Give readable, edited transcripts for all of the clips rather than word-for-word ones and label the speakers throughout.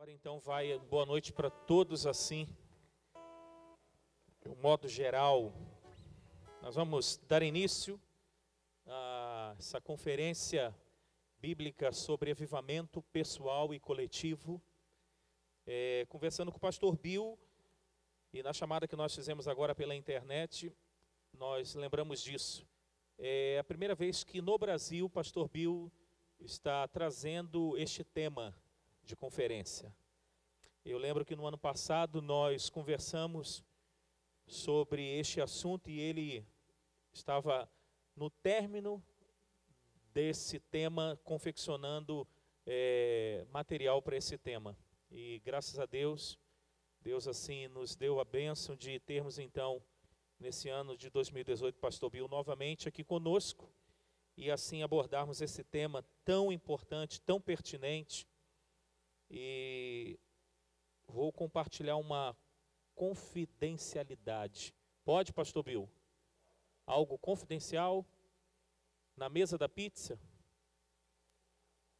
Speaker 1: Agora então vai boa noite para todos assim, de um modo geral. Nós vamos dar início a essa conferência bíblica sobre avivamento pessoal e coletivo, conversando com o pastor Bill, e na chamada que nós fizemos agora pela internet, nós lembramos disso. É a primeira vez que no Brasil o pastor Bill está trazendo este tema de conferência. Eu lembro que no ano passado nós conversamos sobre este assunto e ele estava no término desse tema confeccionando material para esse tema. E graças a Deus, Deus assim nos deu a bênção de termos então, nesse ano de 2018, pastor Bill novamente aqui conosco e assim abordarmos esse tema tão importante, tão pertinente. E vou compartilhar uma confidencialidade. Pode, pastor Bill? Algo confidencial? Na mesa da pizza?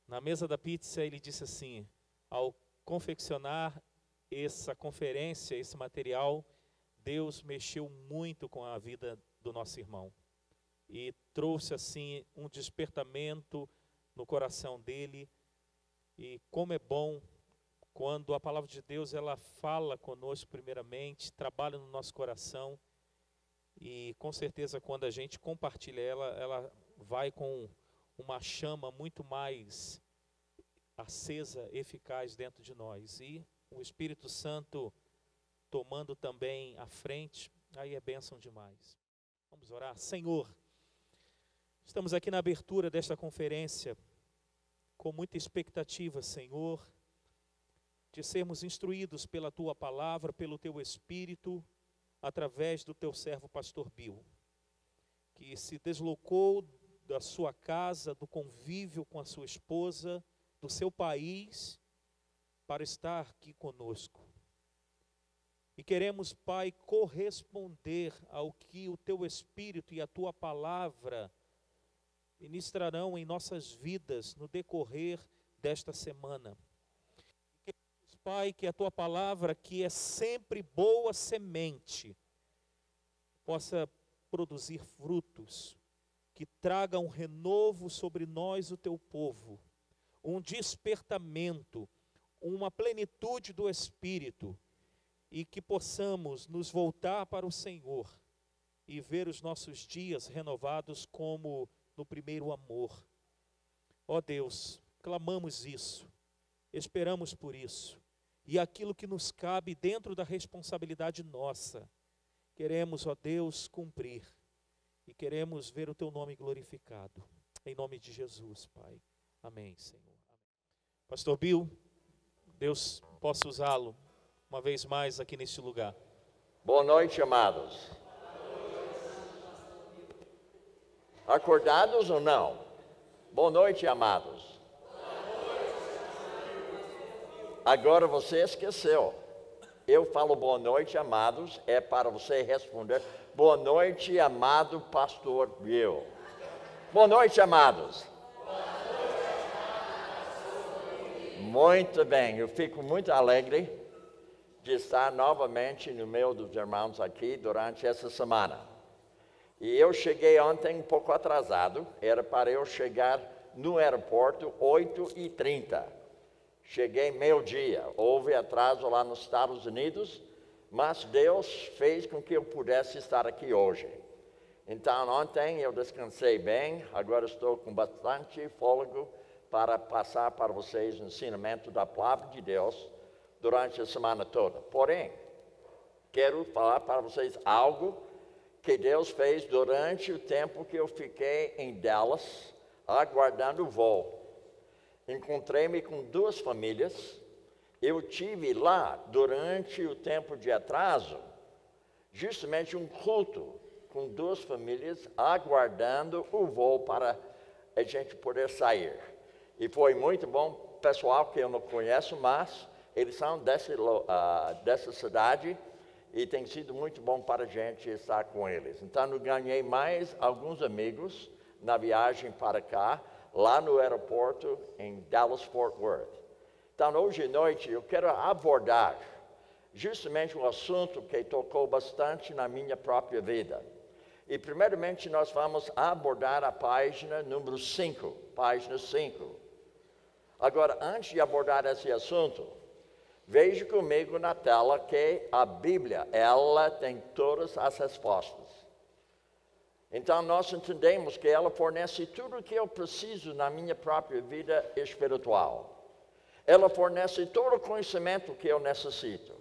Speaker 1: Na mesa da pizza ele disse assim, ao confeccionar essa conferência, esse material, Deus mexeu muito com a vida do nosso irmão. E trouxe assim um despertamento no coração dele. E como é bom quando a palavra de Deus ela fala conosco primeiramente, trabalha no nosso coração. E com certeza quando a gente compartilha ela vai com uma chama muito mais acesa, eficaz dentro de nós. E o Espírito Santo tomando também a frente, aí é bênção demais. Vamos orar. Senhor, estamos aqui na abertura desta conferência com muita expectativa, Senhor, de sermos instruídos pela Tua Palavra, pelo Teu Espírito, através do Teu servo pastor Bill, que se deslocou da sua casa, do convívio com a sua esposa, do seu país, para estar aqui conosco. E queremos, Pai, corresponder ao que o Teu Espírito e a Tua Palavra ministrarão em nossas vidas no decorrer desta semana. Queremos, Pai, que a Tua Palavra, que é sempre boa semente, possa produzir frutos, que tragam um renovo sobre nós, o Teu povo, um despertamento, uma plenitude do Espírito, e que possamos nos voltar para o Senhor e ver os nossos dias renovados como no primeiro amor. Ó Deus, clamamos isso, esperamos por isso, e aquilo que nos cabe dentro da responsabilidade nossa, queremos, ó Deus, cumprir, e queremos ver o Teu nome glorificado, em nome de Jesus, Pai. Amém, Senhor. Pastor Bill, Deus possa usá-lo uma vez mais aqui neste lugar.
Speaker 2: Boa noite, amados. Acordados ou não? Boa noite, amados. Agora você esqueceu. Eu falo boa noite, amados, é para você responder boa noite, amado pastor Bill. Boa noite, amados. Muito bem, eu fico muito alegre de estar novamente no meio dos irmãos aqui durante essa semana. E eu cheguei ontem um pouco atrasado, era para eu chegar no aeroporto 8h30. Cheguei meio-dia, houve atraso lá nos Estados Unidos, mas Deus fez com que eu pudesse estar aqui hoje. Então ontem eu descansei bem, agora estou com bastante fôlego para passar para vocês o ensinamento da palavra de Deus durante a semana toda. Porém, quero falar para vocês algo que Deus fez durante o tempo que eu fiquei em Dallas, aguardando o voo. Encontrei-me com duas famílias. Eu tive lá, durante o tempo de atraso, justamente um culto com duas famílias, aguardando o voo para a gente poder sair. E foi muito bom, pessoal que eu não conheço, mas eles são dessa cidade e tem sido muito bom para a gente estar com eles. Então, eu ganhei mais alguns amigos na viagem para cá, lá no aeroporto em Dallas-Fort Worth. Então, hoje à noite, eu quero abordar justamente um assunto que tocou bastante na minha própria vida. E, primeiramente, nós vamos abordar a página número 5, página 5. Agora, antes de abordar esse assunto, veja comigo na tela que a Bíblia, ela tem todas as respostas. Então, nós entendemos que ela fornece tudo o que eu preciso na minha própria vida espiritual. Ela fornece todo o conhecimento que eu necessito.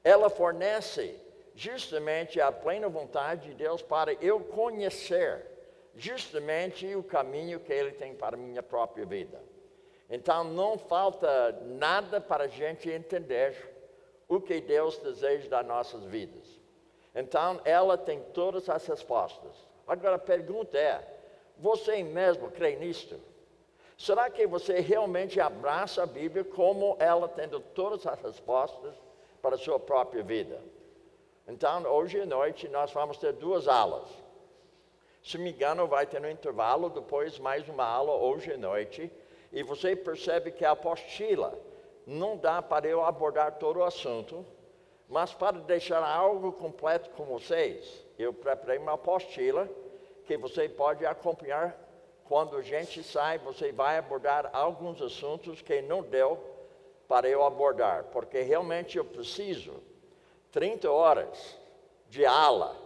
Speaker 2: Ela fornece justamente a plena vontade de Deus para eu conhecer justamente o caminho que Ele tem para a minha própria vida. Então, não falta nada para a gente entender o que Deus deseja das nossas vidas. Então, ela tem todas as respostas. Agora, a pergunta é, você mesmo crê nisto? Será que você realmente abraça a Bíblia como ela tendo todas as respostas para a sua própria vida? Então, hoje à noite, nós vamos ter 2 aulas. Se me engano, vai ter um intervalo, depois mais uma aula hoje à noite. E você percebe que a apostila não dá para eu abordar todo o assunto, mas para deixar algo completo com vocês, eu preparei uma apostila que você pode acompanhar. Quando a gente sai, você vai abordar alguns assuntos que não deu para eu abordar, porque realmente eu preciso 30 horas de aula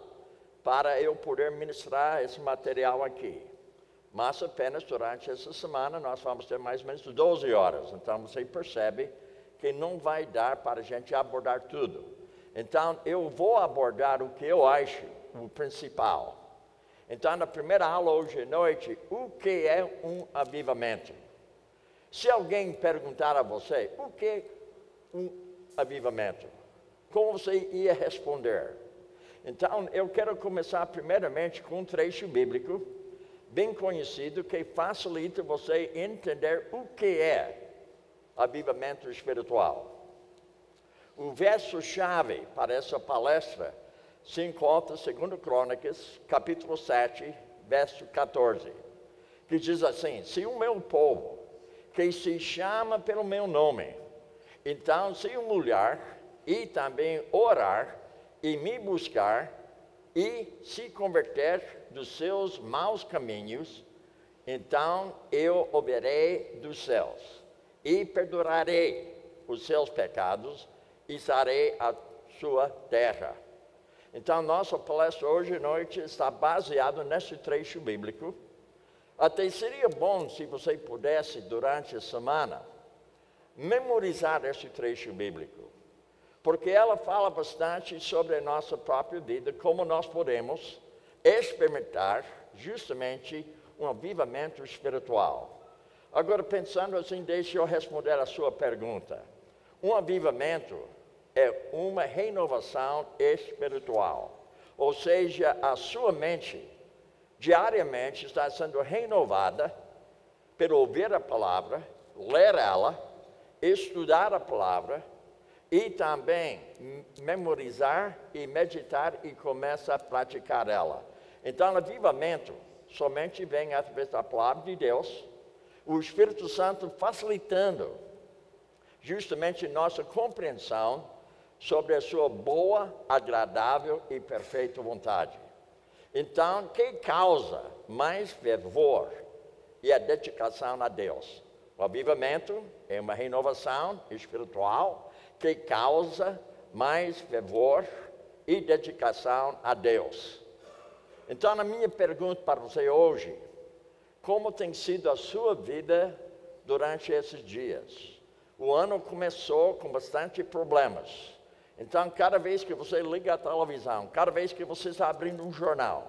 Speaker 2: para eu poder ministrar esse material aqui. Mas apenas durante essa semana nós vamos ter mais ou menos 12 horas. Então você percebe que não vai dar para a gente abordar tudo. Então eu vou abordar o que eu acho o principal. Então na primeira aula hoje à noite, o que é um avivamento? Se alguém perguntar a você, o que é um avivamento? Como você ia responder? Então eu quero começar primeiramente com um trecho bíblico bem conhecido que facilita você entender o que é avivamento espiritual. O verso-chave para essa palestra se encontra em 2 Crônicas, capítulo 7, verso 14, que diz assim: se o meu povo, que se chama pelo meu nome, então se humilhar e também orar e me buscar e se converter dos seus maus caminhos, então eu ouvirei dos céus e perdoarei os seus pecados e sarei a sua terra. Então, nossa palestra hoje à noite está baseada nesse trecho bíblico. Até seria bom se você pudesse, durante a semana, memorizar esse trecho bíblico, porque ela fala bastante sobre a nossa própria vida, como nós podemos experimentar justamente um avivamento espiritual. Agora, pensando assim, deixe eu responder a sua pergunta. Um avivamento é uma renovação espiritual, ou seja, a sua mente diariamente está sendo renovada pelo ouvir a palavra, ler ela, estudar a palavra e também memorizar e meditar e começa a praticar ela. Então, o avivamento somente vem através da palavra de Deus, o Espírito Santo facilitando justamente nossa compreensão sobre a sua boa, agradável e perfeita vontade. Então, que causa mais fervor e a dedicação a Deus? O avivamento é uma renovação espiritual que causa mais fervor e dedicação a Deus. Então, a minha pergunta para você hoje: como tem sido a sua vida durante esses dias? O ano começou com bastante problemas. Então, cada vez que você liga a televisão, cada vez que você está abrindo um jornal,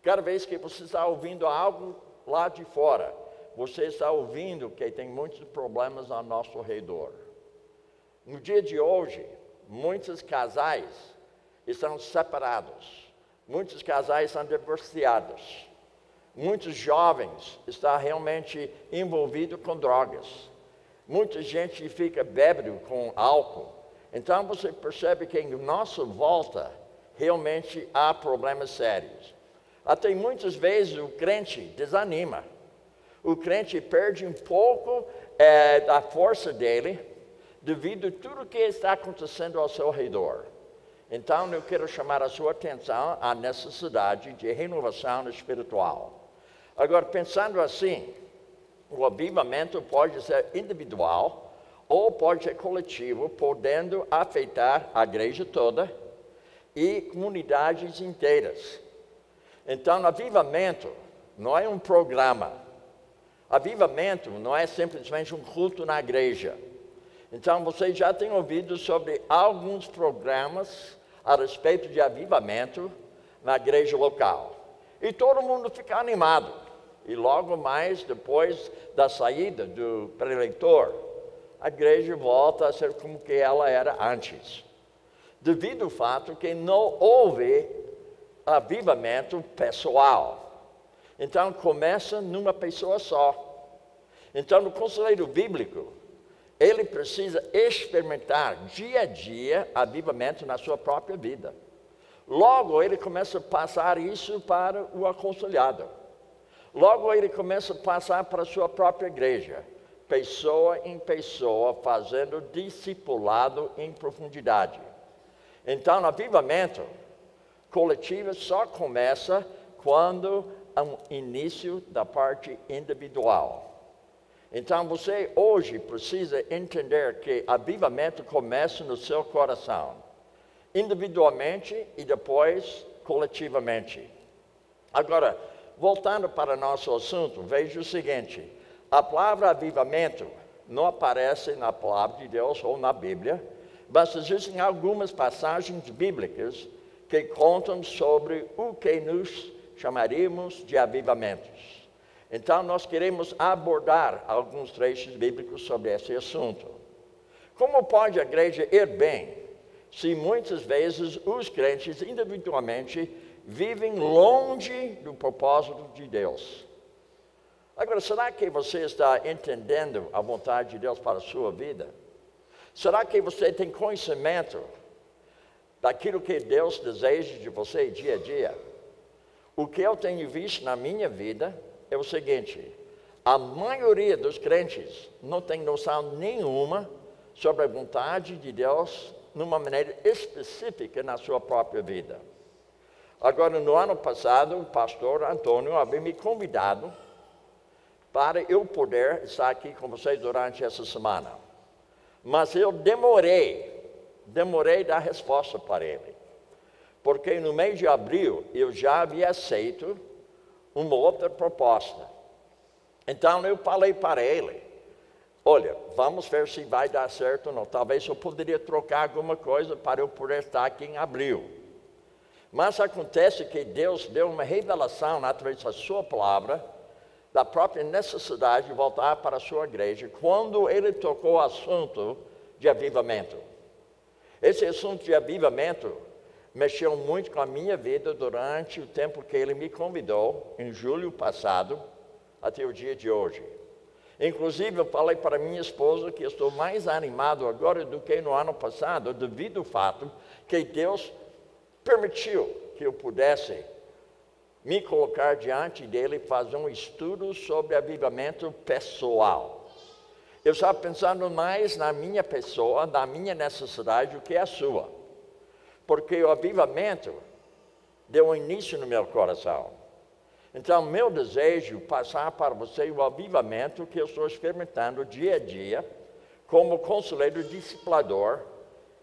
Speaker 2: cada vez que você está ouvindo algo lá de fora, você está ouvindo que tem muitos problemas ao nosso redor. No dia de hoje, muitos casais estão separados, muitos casais estão divorciados, muitos jovens estão realmente envolvidos com drogas, muita gente fica bêbado com álcool. Então você percebe que em nossa volta realmente há problemas sérios. Até muitas vezes o crente desanima. O crente perde um pouco da força dele, devido a tudo que está acontecendo ao seu redor. Então, eu quero chamar a sua atenção à necessidade de renovação espiritual. Agora, pensando assim, o avivamento pode ser individual ou pode ser coletivo, podendo afetar a igreja toda e comunidades inteiras. Então, avivamento não é um programa. Avivamento não é simplesmente um culto na igreja. Então, vocês já têm ouvido sobre alguns programas a respeito de avivamento na igreja local. E todo mundo fica animado. E logo mais, depois da saída do preleitor, a igreja volta a ser como que ela era antes. Devido ao fato que não houve avivamento pessoal. Então, começa numa pessoa só. Então, no conselheiro bíblico, ele precisa experimentar dia a dia avivamento na sua própria vida. Logo, ele começa a passar isso para o aconselhado. Logo, ele começa a passar para a sua própria igreja, pessoa em pessoa, fazendo discipulado em profundidade. Então, o avivamento coletivo só começa quando há um início da parte individual. Então, você hoje precisa entender que avivamento começa no seu coração, individualmente e depois coletivamente. Agora, voltando para nosso assunto, veja o seguinte: a palavra avivamento não aparece na palavra de Deus ou na Bíblia, mas existem algumas passagens bíblicas que contam sobre o que nos chamaríamos de avivamentos. Então, nós queremos abordar alguns trechos bíblicos sobre esse assunto. Como pode a igreja ir bem se muitas vezes os crentes individualmente vivem longe do propósito de Deus? Agora, será que você está entendendo a vontade de Deus para a sua vida? Será que você tem conhecimento daquilo que Deus deseja de você dia a dia? O que eu tenho visto na minha vida é o seguinte: a maioria dos crentes não tem noção nenhuma sobre a vontade de Deus numa maneira específica na sua própria vida. Agora, no ano passado, o pastor Antônio havia me convidado para eu poder estar aqui com vocês durante essa semana. Mas eu demorei dar resposta para ele. Porque no mês de abril eu já havia aceito uma outra proposta. Então eu falei para ele: olha, vamos ver se vai dar certo ou não. Talvez eu poderia trocar alguma coisa para eu poder estar aqui em abril. Mas acontece que Deus deu uma revelação através da sua palavra, da própria necessidade de voltar para a sua igreja, quando ele tocou o assunto de avivamento. Esse assunto de avivamento mexeu muito com a minha vida durante o tempo que ele me convidou, em julho passado, até o dia de hoje. Inclusive, eu falei para minha esposa que estou mais animado agora do que no ano passado, devido ao fato que Deus permitiu que eu pudesse me colocar diante dele e fazer um estudo sobre avivamento pessoal. Eu estava pensando mais na minha pessoa, na minha necessidade, do que a sua. Porque o avivamento deu início no meu coração. Então, meu desejo é passar para você o avivamento que eu estou experimentando dia a dia, como conselheiro discipulador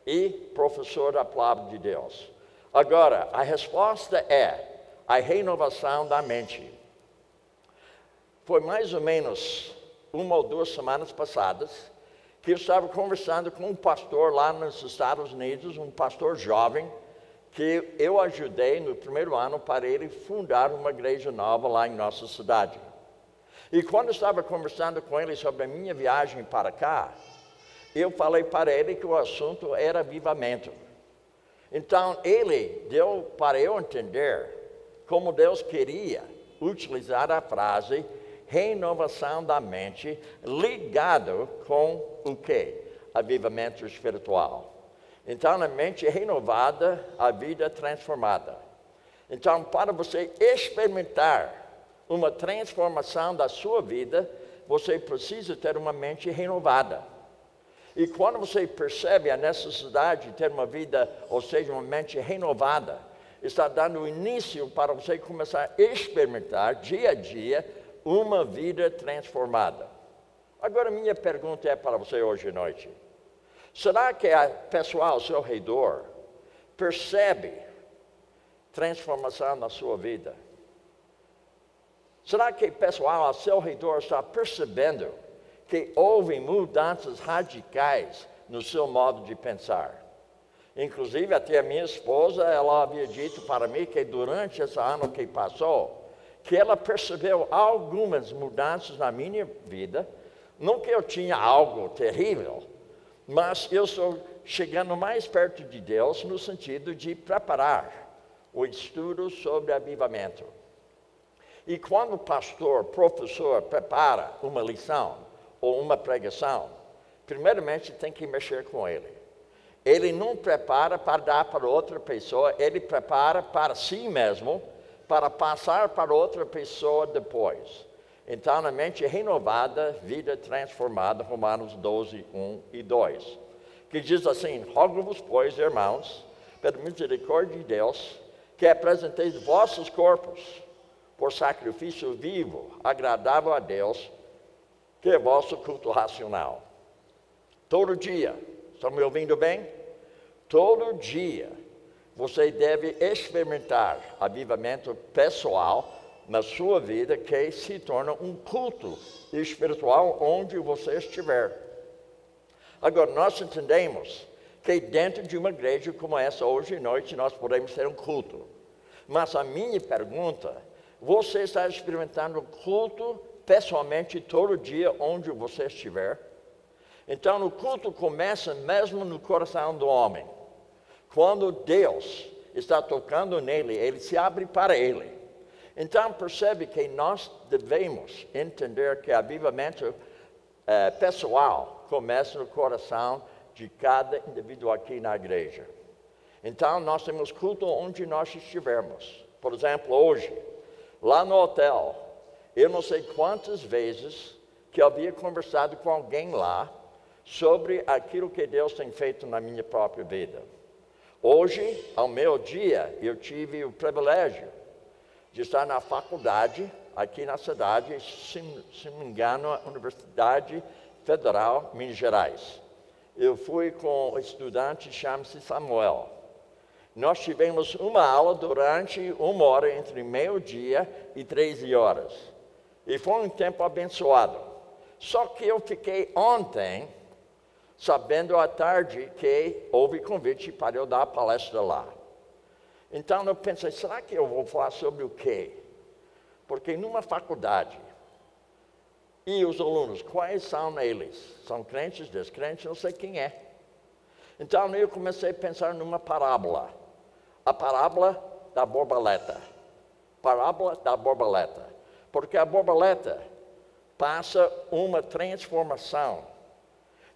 Speaker 2: e professor da palavra de Deus. Agora, a resposta é a renovação da mente. Foi mais ou menos 1 ou 2 semanas passadas que eu estava conversando com um pastor lá nos Estados Unidos, um pastor jovem, que eu ajudei no primeiro ano para ele fundar uma igreja nova lá em nossa cidade. E quando eu estava conversando com ele sobre a minha viagem para cá, eu falei para ele que o assunto era avivamento. Então, ele deu para eu entender como Deus queria utilizar a frase renovação da mente ligado com o quê? Avivamento espiritual. Então, a mente renovada, a vida transformada. Então, para você experimentar uma transformação da sua vida, você precisa ter uma mente renovada. E quando você percebe a necessidade de ter uma vida, ou seja, uma mente renovada, está dando início para você começar a experimentar dia a dia uma vida transformada. Agora, minha pergunta é para você hoje à noite. Será que a pessoal ao seu redor percebe transformação na sua vida? Será que o pessoal ao seu redor está percebendo que houve mudanças radicais no seu modo de pensar? Inclusive, até a minha esposa, ela havia dito para mim que durante esse ano que passou, que ela percebeu algumas mudanças na minha vida. Não que eu tinha algo terrível, mas eu estou chegando mais perto de Deus no sentido de preparar o estudo sobre avivamento. E quando o pastor, professor, prepara uma lição ou uma pregação, primeiramente tem que mexer com ele. Ele não prepara para dar para outra pessoa, ele prepara para si mesmo, para passar para outra pessoa depois. Então, na mente renovada, vida transformada, Romanos 12, 1 e 2. Que diz assim: rogo-vos, pois, irmãos, pela misericórdia de Deus, que apresenteis vossos corpos por sacrifício vivo, agradável a Deus, que é vosso culto racional. Todo dia, estão me ouvindo bem? Todo dia, você deve experimentar avivamento pessoal na sua vida, que se torna um culto espiritual onde você estiver. Agora, nós entendemos que dentro de uma igreja como essa, hoje à noite, nós podemos ter um culto. Mas a minha pergunta, você está experimentando culto pessoalmente todo dia onde você estiver? Então, o culto começa mesmo no coração do homem. Quando Deus está tocando nele, ele se abre para ele. Então, percebe que nós devemos entender que avivamento pessoal começa no coração de cada indivíduo aqui na igreja. Então, nós temos culto onde nós estivermos. Por exemplo, hoje, lá no hotel, eu não sei quantas vezes que eu havia conversado com alguém lá sobre aquilo que Deus tem feito na minha própria vida. Hoje, ao meu dia, eu tive o privilégio de estar na faculdade, aqui na cidade, se não me engano, a Universidade Federal Minas Gerais. Eu fui com um estudante, chama-se Samuel. Nós tivemos uma aula durante 1 hora, entre meio-dia e 13 horas. E foi um tempo abençoado. Só que eu fiquei ontem, sabendo à tarde que houve convite para eu dar a palestra lá. Então eu pensei, será que eu vou falar sobre o quê? Porque numa faculdade, e os alunos, quais são eles? São crentes, descrentes, não sei quem é. Então eu comecei a pensar numa parábola. A parábola da borboleta. Parábola da borboleta. Porque a borboleta passa uma transformação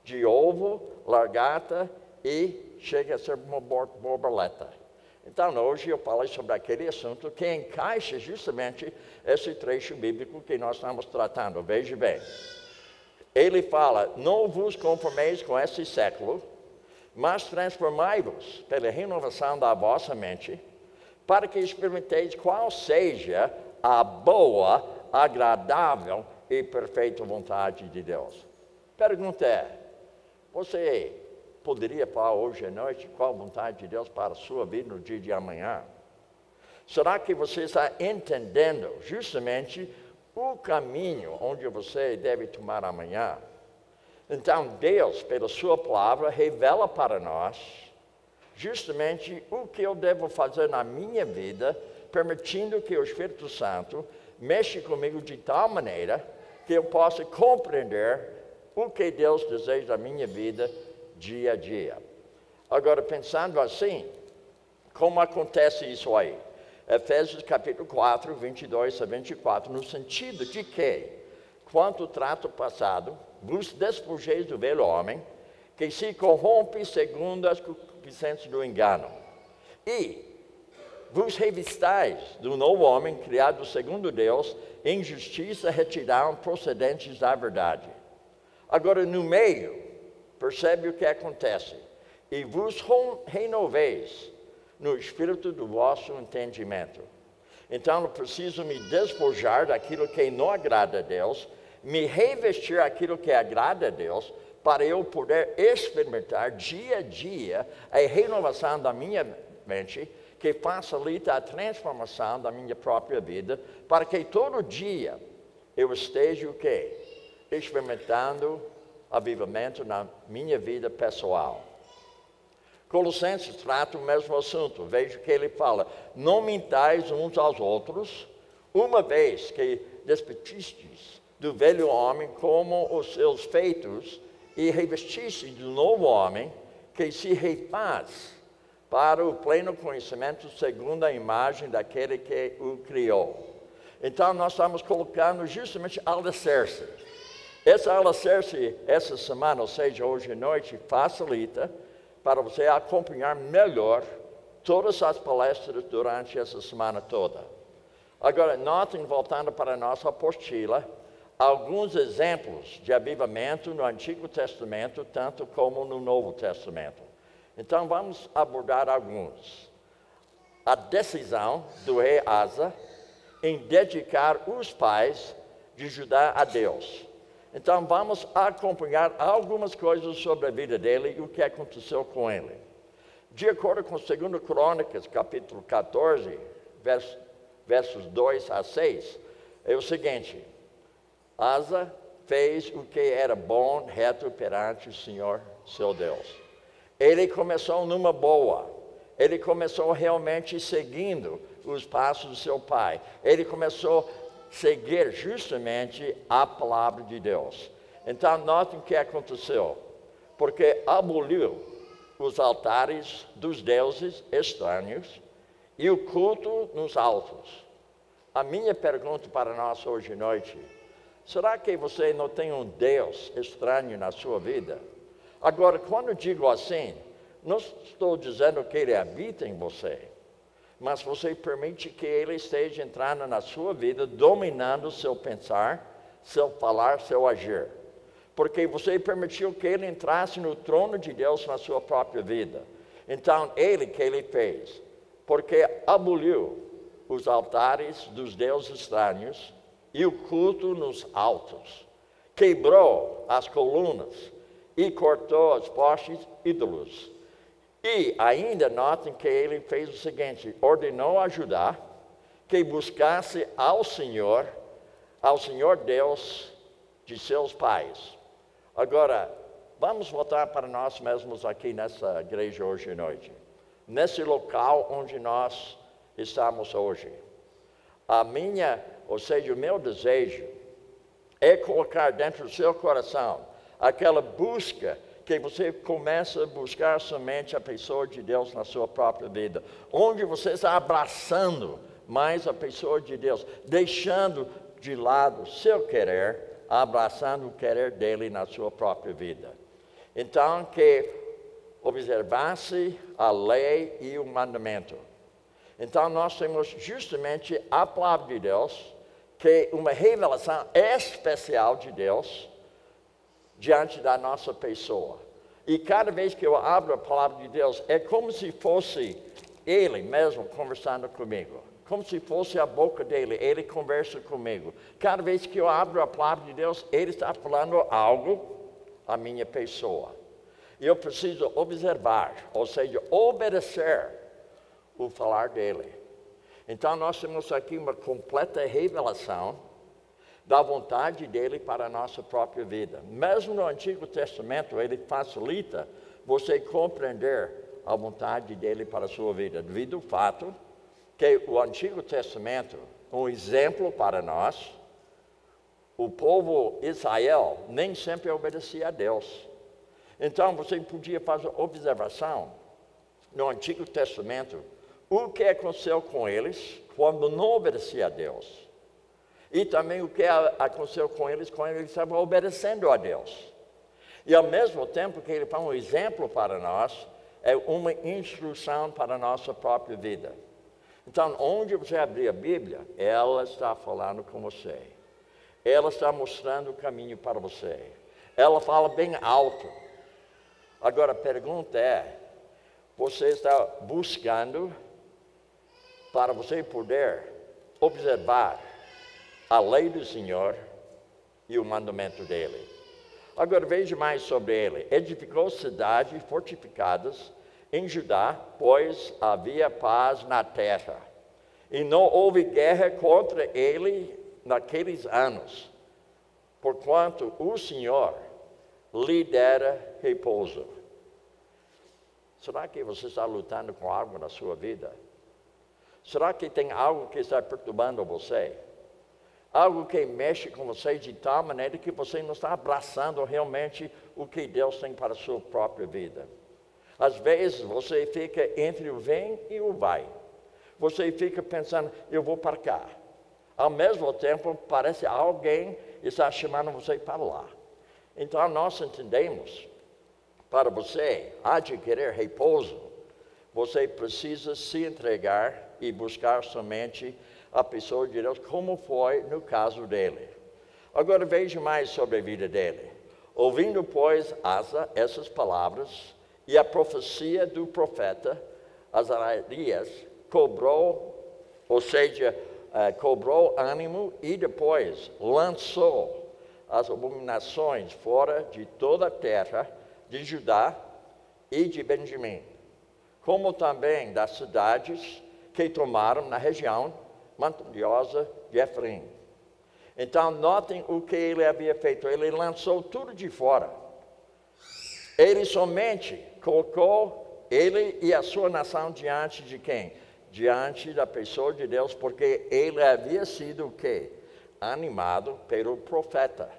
Speaker 2: de ovo, lagarta e chega a ser uma borboleta. Então, hoje eu falei sobre aquele assunto que encaixa justamente esse trecho bíblico que nós estamos tratando. Veja bem. Ele fala, não vos conformeis com esse século, mas transformai-vos pela renovação da vossa mente, para que experimenteis qual seja a boa, agradável e perfeita vontade de Deus. Pergunta é, você poderia falar hoje à noite qual a vontade de Deus para a sua vida no dia de amanhã? Será que você está entendendo justamente o caminho onde você deve tomar amanhã? Então, Deus, pela sua palavra, revela para nós justamente o que eu devo fazer na minha vida, permitindo que o Espírito Santo mexa comigo de tal maneira que eu possa compreender o que Deus deseja da minha vida dia a dia. Agora, pensando assim, como acontece isso aí? Efésios capítulo 4, 22 a 24, no sentido de que, quanto trato passado, vos despojeis do velho homem, que se corrompe segundo as concupiscências do engano, e vos revistais do novo homem, criado segundo Deus, em justiça e retidão procedentes da verdade. Agora, no meio, percebe o que acontece. E vos renoveis no espírito do vosso entendimento. Então, eu preciso me despojar daquilo que não agrada a Deus, me revestir aquilo que agrada a Deus, para eu poder experimentar dia a dia a renovação da minha mente, que facilita a transformação da minha própria vida, para que todo dia eu esteja o quê? Experimentando avivamento na minha vida pessoal. Colossenses trata o mesmo assunto. Veja que ele fala: não mintais uns aos outros, uma vez que despetistes do velho homem como os seus feitos, e revestistes do novo homem, que se refaz para o pleno conhecimento segundo a imagem daquele que o criou. Então, nós estamos colocando justamente alicerce. Essa alicerce, essa semana, ou seja, hoje à noite, facilita para você acompanhar melhor todas as palestras durante essa semana toda. Agora, notem, voltando para a nossa apostila, alguns exemplos de avivamento no Antigo Testamento, tanto como no Novo Testamento. Então, vamos abordar alguns. A decisão do rei Asa em dedicar os pais de Judá a Deus. Então, vamos acompanhar algumas coisas sobre a vida dele e o que aconteceu com ele. De acordo com 2 Crônicas, capítulo 14, versos 2 a 6, é o seguinte: Asa fez o que era bom, reto perante o Senhor, seu Deus. Ele começou numa boa. Ele começou realmente seguindo os passos do seu pai. Ele começou a seguir justamente a palavra de Deus. Então, notem o que aconteceu. Porque aboliu os altares dos deuses estranhos e o culto nos altos. A minha pergunta para nós hoje à noite: será que você não tem um Deus estranho na sua vida? Agora, quando digo assim, não estou dizendo que ele habita em você, mas você permite que ele esteja entrando na sua vida, dominando seu pensar, seu falar, seu agir. Porque você permitiu que ele entrasse no trono de Deus na sua própria vida. Então, que ele fez? Porque aboliu os altares dos deuses estranhos e o culto nos altos. Quebrou as colunas e cortou os postes ídolos. E ainda notem que ele fez o seguinte: ordenou a Judá que buscasse ao Senhor Deus de seus pais. Agora, vamos voltar para nós mesmos aqui nessa igreja hoje à noite. Nesse local onde nós estamos hoje. O meu desejo é colocar dentro do seu coração aquela busca que você começa a buscar somente a pessoa de Deus na sua própria vida, onde você está abraçando mais a pessoa de Deus, deixando de lado o seu querer, abraçando o querer dele na sua própria vida. Então, que observasse a lei e o mandamento. Então, nós temos justamente a palavra de Deus, que é uma revelação especial de Deus diante da nossa pessoa. E cada vez que eu abro a palavra de Deus, é como se fosse Ele mesmo conversando comigo. Como se fosse a boca dele, Ele conversa comigo. Cada vez que eu abro a palavra de Deus, Ele está falando algo à minha pessoa. E eu preciso observar, ou seja, obedecer o falar dele. Então, nós temos aqui uma completa revelação da vontade dele para a nossa própria vida. Mesmo no Antigo Testamento, ele facilita você compreender a vontade dele para a sua vida, devido ao fato que o Antigo Testamento, um exemplo para nós, o povo Israel nem sempre obedecia a Deus. Então, você podia fazer observação no Antigo Testamento, o que aconteceu com eles quando não obedecia a Deus. E também o que aconteceu com eles quando eles estavam obedecendo a Deus. E ao mesmo tempo que ele faz um exemplo para nós, é uma instrução para a nossa própria vida. Então, onde você abrir a Bíblia, ela está falando com você. Ela está mostrando o caminho para você. Ela fala bem alto. Agora, a pergunta é, você está buscando para você poder observar a lei do Senhor e o mandamento dele. Agora, veja mais sobre ele. Edificou cidades fortificadas em Judá, pois havia paz na terra. E não houve guerra contra ele naqueles anos, porquanto o Senhor lhe dera repouso. Será que você está lutando com algo na sua vida? Será que tem algo que está perturbando você? Algo que mexe com você de tal maneira que você não está abraçando realmente o que Deus tem para a sua própria vida. Às vezes você fica entre o vem e o vai. Você fica pensando, eu vou para cá. Ao mesmo tempo, parece alguém está chamando você para lá. Então, nós entendemos, para você adquirir repouso, você precisa se entregar e buscar somente a pessoa de Deus, como foi no caso dele. Agora, veja mais sobre a vida dele. Ouvindo, pois, Asa essas palavras e a profecia do profeta Azarias, cobrou ânimo e depois lançou as abominações fora de toda a terra de Judá e de Benjamim, como também das cidades que tomaram na região montanhosa de Efraim. Então, notem o que ele havia feito. Ele lançou tudo de fora. Ele somente colocou ele e a sua nação diante de quem? Diante da pessoa de Deus, porque ele havia sido o quê? Animado pelo profeta.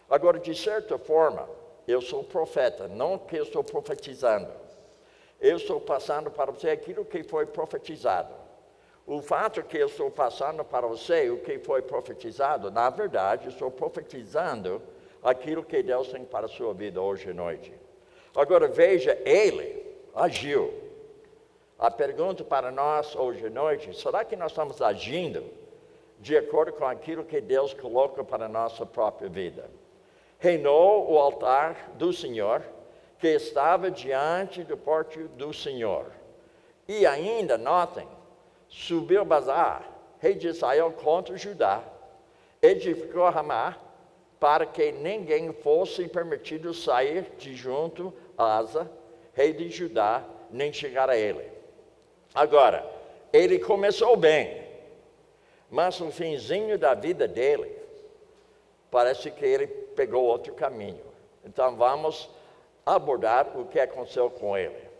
Speaker 2: Agora, de certa forma, eu sou profeta, não que eu estou profetizando. Eu estou passando para você aquilo que foi profetizado. O fato que eu estou passando para você, o que foi profetizado, na verdade, eu estou profetizando aquilo que Deus tem para a sua vida hoje à noite. Agora, veja, ele agiu. A pergunta para nós hoje à noite, será que nós estamos agindo de acordo com aquilo que Deus coloca para a nossa própria vida? Reinou o altar do Senhor, que estava diante do pórtico do Senhor. E ainda, notem, subiu Bazar, rei de Israel, contra Judá, edificou Ramá, para que ninguém fosse permitido sair de junto a Asa, rei de Judá, nem chegar a ele. Agora, ele começou bem, mas no finzinho da vida dele, parece que ele pegou outro caminho. Então, vamos abordar o que aconteceu com ele.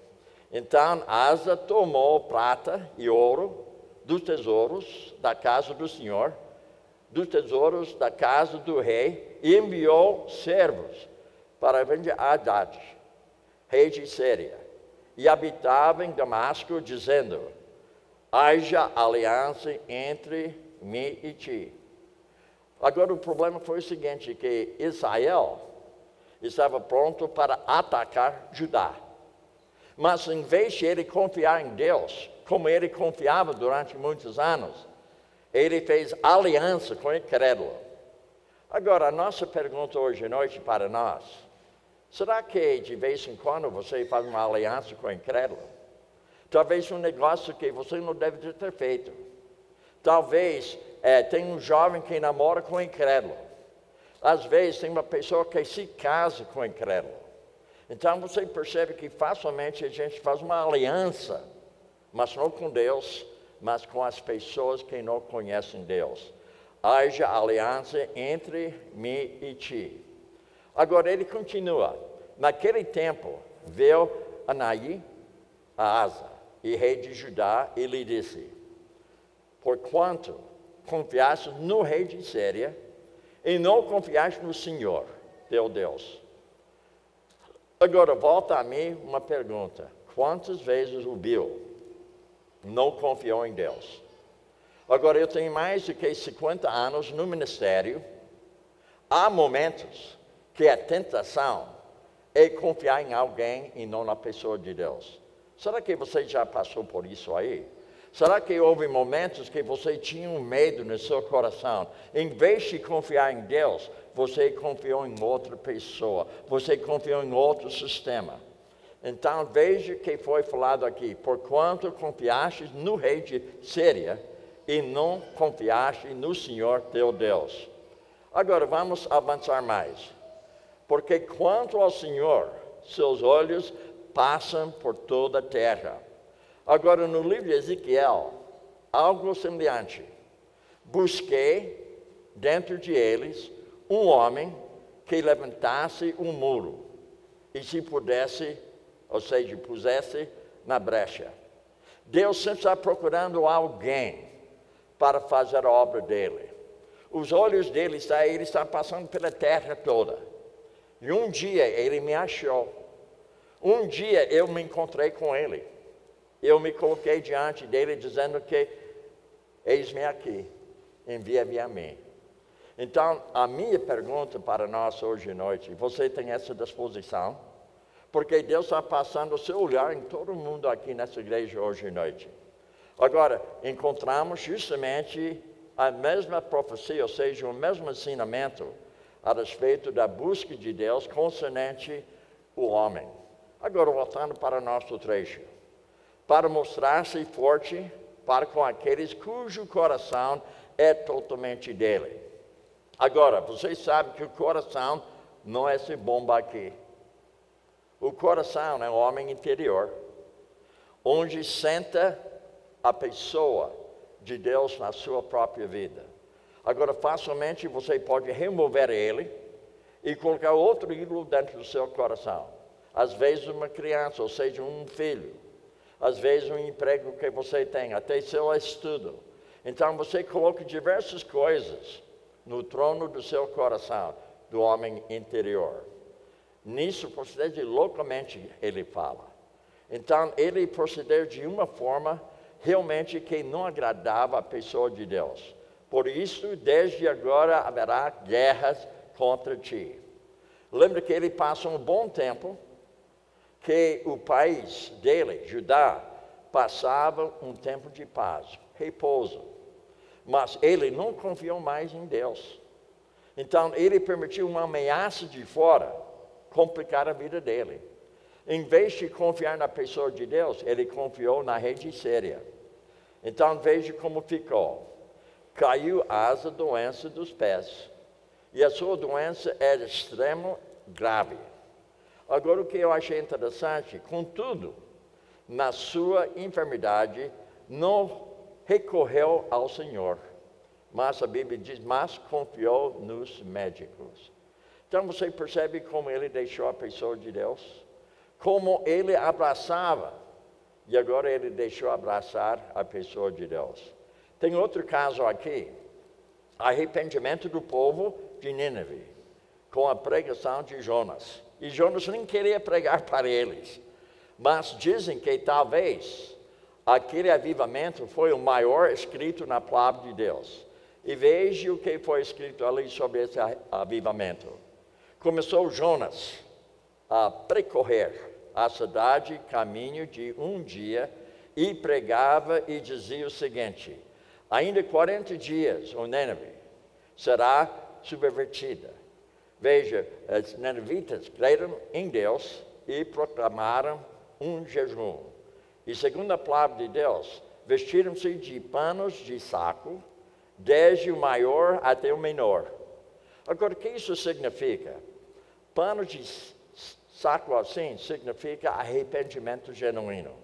Speaker 2: Então, Asa tomou prata e ouro dos tesouros da casa do Senhor, dos tesouros da casa do rei, e enviou servos para vender a Haddad, rei de Síria, e habitava em Damasco, dizendo: haja aliança entre mim e ti. Agora, o problema foi o seguinte, que Israel estava pronto para atacar Judá. Mas em vez de ele confiar em Deus, como ele confiava durante muitos anos, ele fez aliança com o incrédulo. Agora, a nossa pergunta hoje à noite para nós, será que de vez em quando você faz uma aliança com o incrédulo? Talvez um negócio que você não deve ter feito. Talvez tem um jovem que namora com o incrédulo. Às vezes tem uma pessoa que se casa com o incrédulo. Então você percebe que facilmente a gente faz uma aliança, mas não com Deus, mas com as pessoas que não conhecem Deus. Haja aliança entre mim e ti. Agora ele continua. Naquele tempo veio Anaí a Asa, e rei de Judá, e lhe disse: porquanto confiaste no rei de Síria, e não confiaste no Senhor, teu Deus. Agora, volta a mim uma pergunta. Quantas vezes o Bill não confiou em Deus? Agora, eu tenho mais do que 50 anos no ministério. Há momentos que a tentação é confiar em alguém e não na pessoa de Deus. Será que você já passou por isso aí? Será que houve momentos que você tinha um medo no seu coração? Em vez de confiar em Deus, você confiou em outra pessoa, você confiou em outro sistema. Então veja que foi falado aqui, porquanto confiaste no rei de Síria e não confiaste no Senhor teu Deus. Agora vamos avançar mais. Porque quanto ao Senhor, seus olhos passam por toda a terra. Agora no livro de Ezequiel, algo semelhante. Busquei dentro de eles um homem que levantasse um muro e se pudesse, ou seja, pusesse na brecha. Deus sempre está procurando alguém para fazer a obra dele. Os olhos dele ele está passando pela terra toda. E um dia ele me achou. Um dia eu me encontrei com ele. Eu me coloquei diante dele dizendo que eis-me aqui, envia-me a mim. Então, a minha pergunta para nós hoje à noite, você tem essa disposição? Porque Deus está passando o seu olhar em todo mundo aqui nessa igreja hoje à noite. Agora, encontramos justamente a mesma profecia, ou seja, o mesmo ensinamento a respeito da busca de Deus concernente o homem. Agora, voltando para o nosso trecho. Para mostrar-se forte para com aqueles cujo coração é totalmente dele. Agora, vocês sabem que o coração não é esse bomba aqui. O coração é o homem interior, onde senta a pessoa de Deus na sua própria vida. Agora, facilmente você pode remover ele e colocar outro ídolo dentro do seu coração. Às vezes uma criança, ou seja, um filho. Às vezes um emprego que você tem, até seu estudo. Então você coloca diversas coisas no trono do seu coração, do homem interior. Nisso procede loucamente, ele fala. Então ele procedeu de uma forma realmente que não agradava a pessoa de Deus. Por isso, desde agora haverá guerras contra ti. Lembra que ele passa um bom tempo que o país dele, Judá, passava um tempo de paz, repouso. Mas ele não confiou mais em Deus. Então ele permitiu uma ameaça de fora complicar a vida dele. Em vez de confiar na pessoa de Deus, ele confiou na rei de Síria. Então veja como ficou. Caiu a doença dos pés. E a sua doença era extremo grave. Agora, o que eu achei interessante, contudo, na sua enfermidade, não recorreu ao Senhor, mas a Bíblia diz, mas confiou nos médicos. Então, você percebe como ele deixou a pessoa de Deus? Como ele abraçava, e agora ele deixou abraçar a pessoa de Deus. Tem outro caso aqui, arrependimento do povo de Nínive, com a pregação de Jonas. E Jonas nem queria pregar para eles. Mas dizem que talvez aquele avivamento foi o maior escrito na palavra de Deus. E veja o que foi escrito ali sobre esse avivamento. Começou Jonas a percorrer a cidade caminho de um dia e pregava e dizia o seguinte: ainda 40 dias, o Nínive será subvertida. Veja, os ninivitas creram em Deus e proclamaram um jejum. E segundo a palavra de Deus, vestiram-se de panos de saco, desde o maior até o menor. Agora, o que isso significa? Pano de saco assim significa arrependimento genuíno.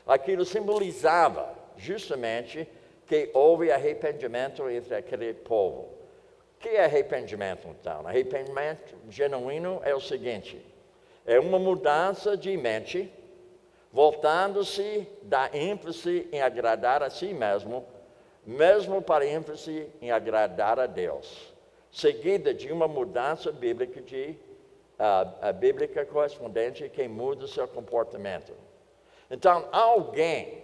Speaker 2: Aquilo simbolizava justamente que houve arrependimento entre aquele povo. O que é arrependimento, então? Arrependimento genuíno é o seguinte: é uma mudança de mente, voltando-se da ênfase em agradar a si mesmo, mesmo para a ênfase em agradar a Deus, seguida de uma mudança bíblica bíblica correspondente que muda o seu comportamento. Então, alguém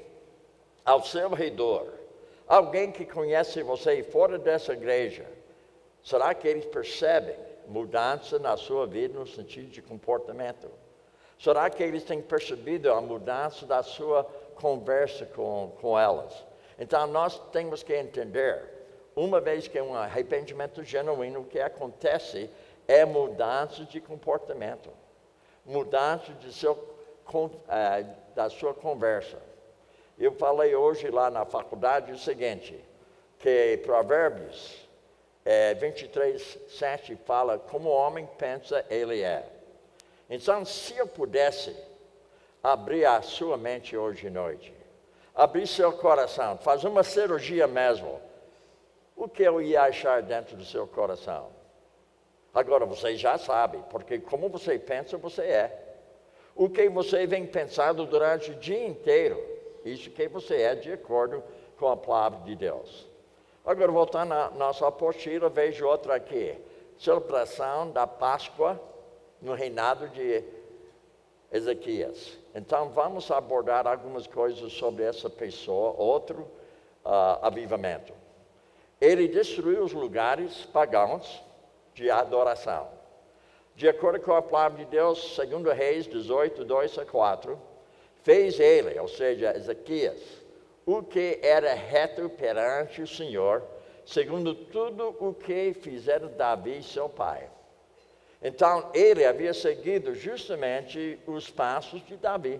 Speaker 2: ao seu redor, alguém que conhece você fora dessa igreja, será que eles percebem mudança na sua vida no sentido de comportamento? Será que eles têm percebido a mudança da sua conversa com elas? Então, nós temos que entender, uma vez que é um arrependimento genuíno, o que acontece é mudança de comportamento, mudança da sua conversa. Eu falei hoje lá na faculdade o seguinte, que Provérbios 23:7 fala como o homem pensa, ele é. Então, se eu pudesse abrir a sua mente hoje à noite, abrir seu coração, fazer uma cirurgia mesmo, o que eu ia achar dentro do seu coração? Agora, você já sabe, porque como você pensa, você é. O que você vem pensando durante o dia inteiro, isso que você é de acordo com a palavra de Deus. Agora, voltando à nossa apostila, vejo outra aqui. Celebração da Páscoa no reinado de Ezequias. Então, vamos abordar algumas coisas sobre essa pessoa, outro avivamento. Ele destruiu os lugares pagãos de adoração. De acordo com a palavra de Deus, 2 Reis 18:2-4, fez ele, ou seja, Ezequias, o que era reto perante o Senhor, segundo tudo o que fizera Davi, seu pai. Então, ele havia seguido justamente os passos de Davi.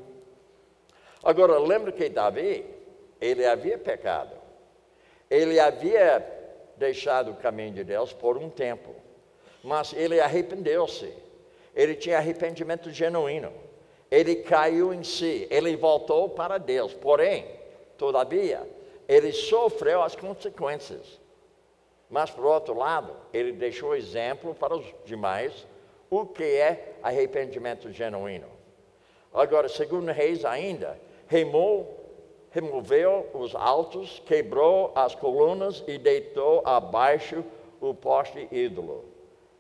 Speaker 2: Agora, lembra que Davi, ele havia pecado. Ele havia deixado o caminho de Deus por um tempo. Mas ele arrependeu-se. Ele tinha arrependimento genuíno. Ele caiu em si. Ele voltou para Deus. Porém, todavia, ele sofreu as consequências. Mas, por outro lado, ele deixou exemplo para os demais o que é arrependimento genuíno. Agora, segundo Reis ainda, removeu os altos, quebrou as colunas e deitou abaixo o poste ídolo.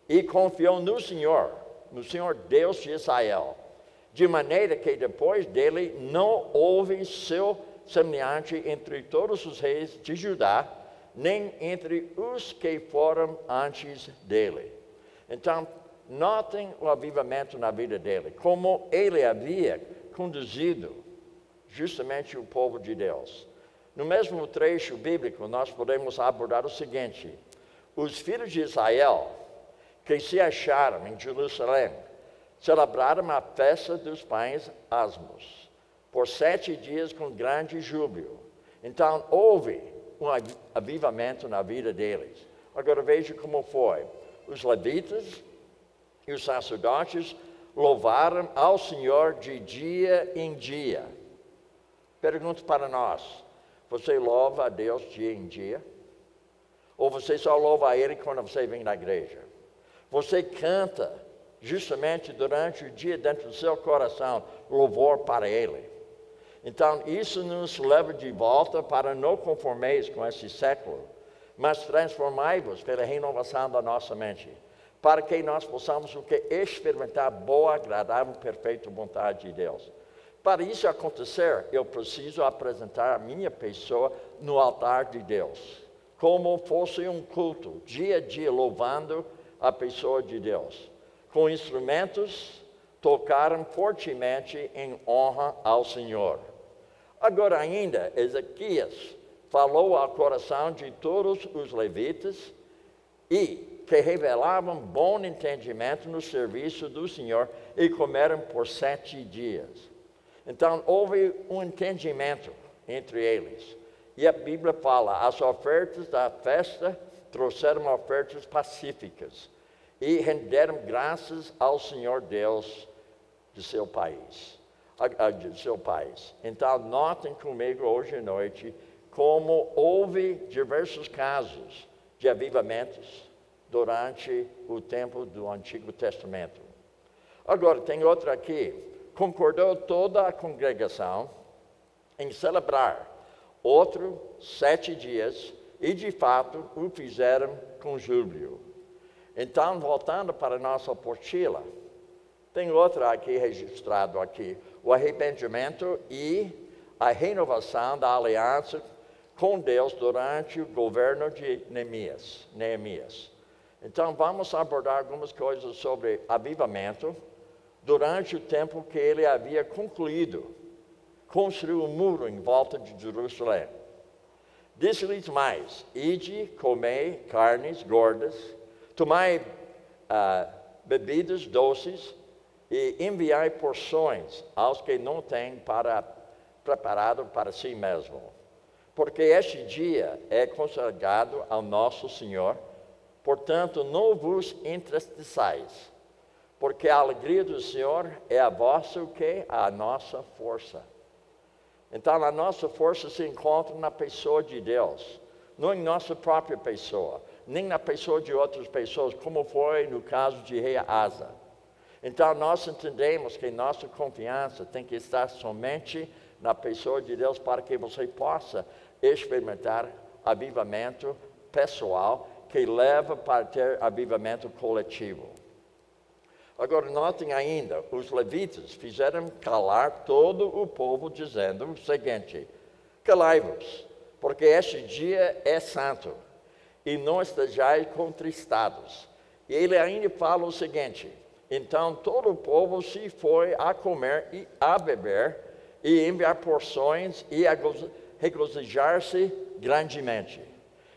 Speaker 2: E confiou no Senhor Deus de Israel, de maneira que depois dele não houve seu semelhante entre todos os reis de Judá, nem entre os que foram antes dele. Então, notem o avivamento na vida dele, como ele havia conduzido justamente o povo de Deus. No mesmo trecho bíblico, nós podemos abordar o seguinte: os filhos de Israel, que se acharam em Jerusalém, celebraram a festa dos pães asmos, por 7 dias com grande júbilo. Então, houve um avivamento na vida deles. Agora, veja como foi. Os levitas e os sacerdotes louvaram ao Senhor de dia em dia. Pergunto para nós, você louva a Deus dia em dia? Ou você só louva a Ele quando você vem na igreja? Você canta justamente durante o dia dentro do seu coração louvor para Ele. Então, isso nos leva de volta para não conformeis com esse século, mas transformai-vos pela renovação da nossa mente, para que nós possamos experimentar a boa, agradável, perfeita vontade de Deus. Para isso acontecer, eu preciso apresentar a minha pessoa no altar de Deus, como fosse um culto, dia a dia, louvando a pessoa de Deus. Com instrumentos, tocaram fortemente em honra ao Senhor. Agora ainda, Ezequias falou ao coração de todos os levitas e que revelavam bom entendimento no serviço do Senhor e comeram por 7 dias. Então, houve um entendimento entre eles. E a Bíblia fala, as ofertas da festa trouxeram ofertas pacíficas e renderam graças ao Senhor Deus de seu país. Então, notem comigo hoje à noite como houve diversos casos de avivamentos durante o tempo do Antigo Testamento. Agora, tem outro aqui. Concordou toda a congregação em celebrar outro 7 dias e, de fato, o fizeram com júbilo. Então, voltando para a nossa apostila, tem outra aqui registrado aqui, o arrependimento e a renovação da aliança com Deus durante o governo de Neemias. Então, vamos abordar algumas coisas sobre avivamento durante o tempo que ele havia concluído, construiu um muro em volta de Jerusalém. Disse-lhes mais: ide, comei carnes gordas, tomai bebidas doces e enviai porções aos que não têm preparado para si mesmo. Porque este dia é consagrado ao nosso Senhor, portanto não vos entristeçais, porque a alegria do Senhor é a vossa, o quê? A nossa força. Então a nossa força se encontra na pessoa de Deus, não em nossa própria pessoa, nem na pessoa de outras pessoas, como foi no caso de rei Asa. Então nós entendemos que nossa confiança tem que estar somente na pessoa de Deus para que você possa experimentar avivamento pessoal que leva para ter avivamento coletivo. Agora notem ainda, os levitas fizeram calar todo o povo dizendo o seguinte: calai-vos, porque este dia é santo, e não estejais contristados. E ele ainda fala o seguinte: então todo o povo se foi a comer e a beber, e enviar porções e a regozijar-se grandemente.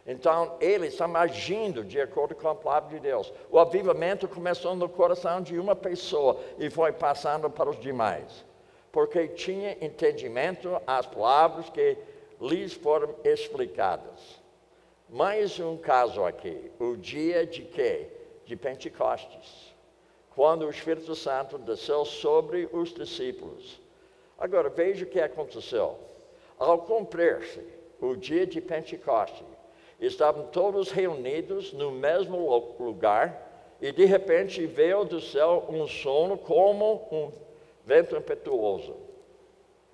Speaker 2: Então, eles estão agindo de acordo com a palavra de Deus. O avivamento começou no coração de uma pessoa e foi passando para os demais. Porque tinha entendimento às palavras que lhes foram explicadas. Mais um caso aqui, o dia de quê? De Pentecostes. Quando o Espírito Santo desceu sobre os discípulos. Agora, veja o que aconteceu. Ao cumprir-se o dia de Pentecostes, estavam todos reunidos no mesmo lugar e de repente veio do céu um som como um vento impetuoso.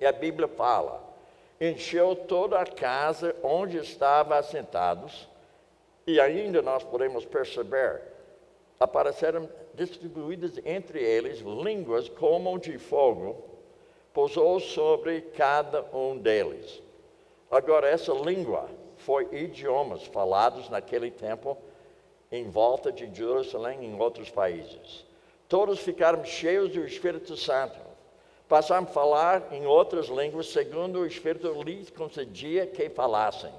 Speaker 2: E a Bíblia fala, encheu toda a casa onde estavam assentados e ainda nós podemos perceber, apareceram distribuídas entre eles línguas como de fogo, pousou sobre cada um deles. Agora essa língua foi idiomas falados naquele tempo em volta de Jerusalém e em outros países. Todos ficaram cheios do Espírito Santo. Passaram a falar em outras línguas, segundo o Espírito lhes concedia que falassem.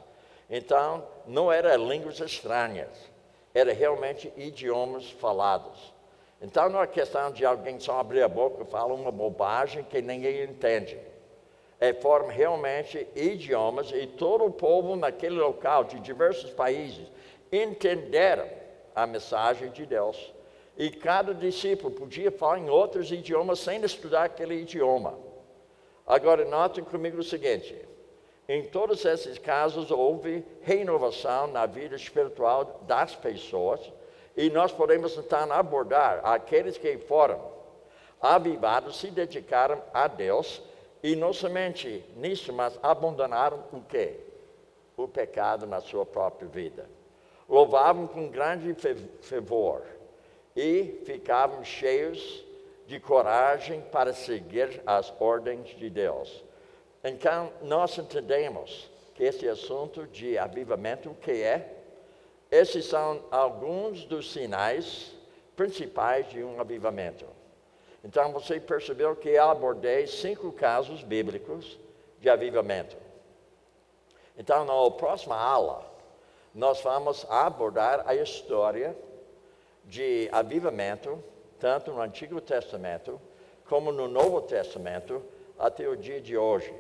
Speaker 2: Então, não eram línguas estranhas, eram realmente idiomas falados. Então, não é questão de alguém só abrir a boca e falar uma bobagem que ninguém entende. Foram realmente idiomas e todo o povo naquele local, de diversos países, entenderam a mensagem de Deus. E cada discípulo podia falar em outros idiomas sem estudar aquele idioma. Agora, notem comigo o seguinte: em todos esses casos houve renovação na vida espiritual das pessoas e nós podemos então abordar aqueles que foram avivados, se dedicaram a Deus. E não somente nisso, mas abandonaram o quê? O pecado na sua própria vida. Louvavam com grande fervor e ficavam cheios de coragem para seguir as ordens de Deus. Então, nós entendemos que esse assunto de avivamento, o que é? Esses são alguns dos sinais principais de um avivamento. Então, você percebeu que eu abordei 5 casos bíblicos de avivamento. Então, na próxima aula, nós vamos abordar a história de avivamento, tanto no Antigo Testamento, como no Novo Testamento, até o dia de hoje.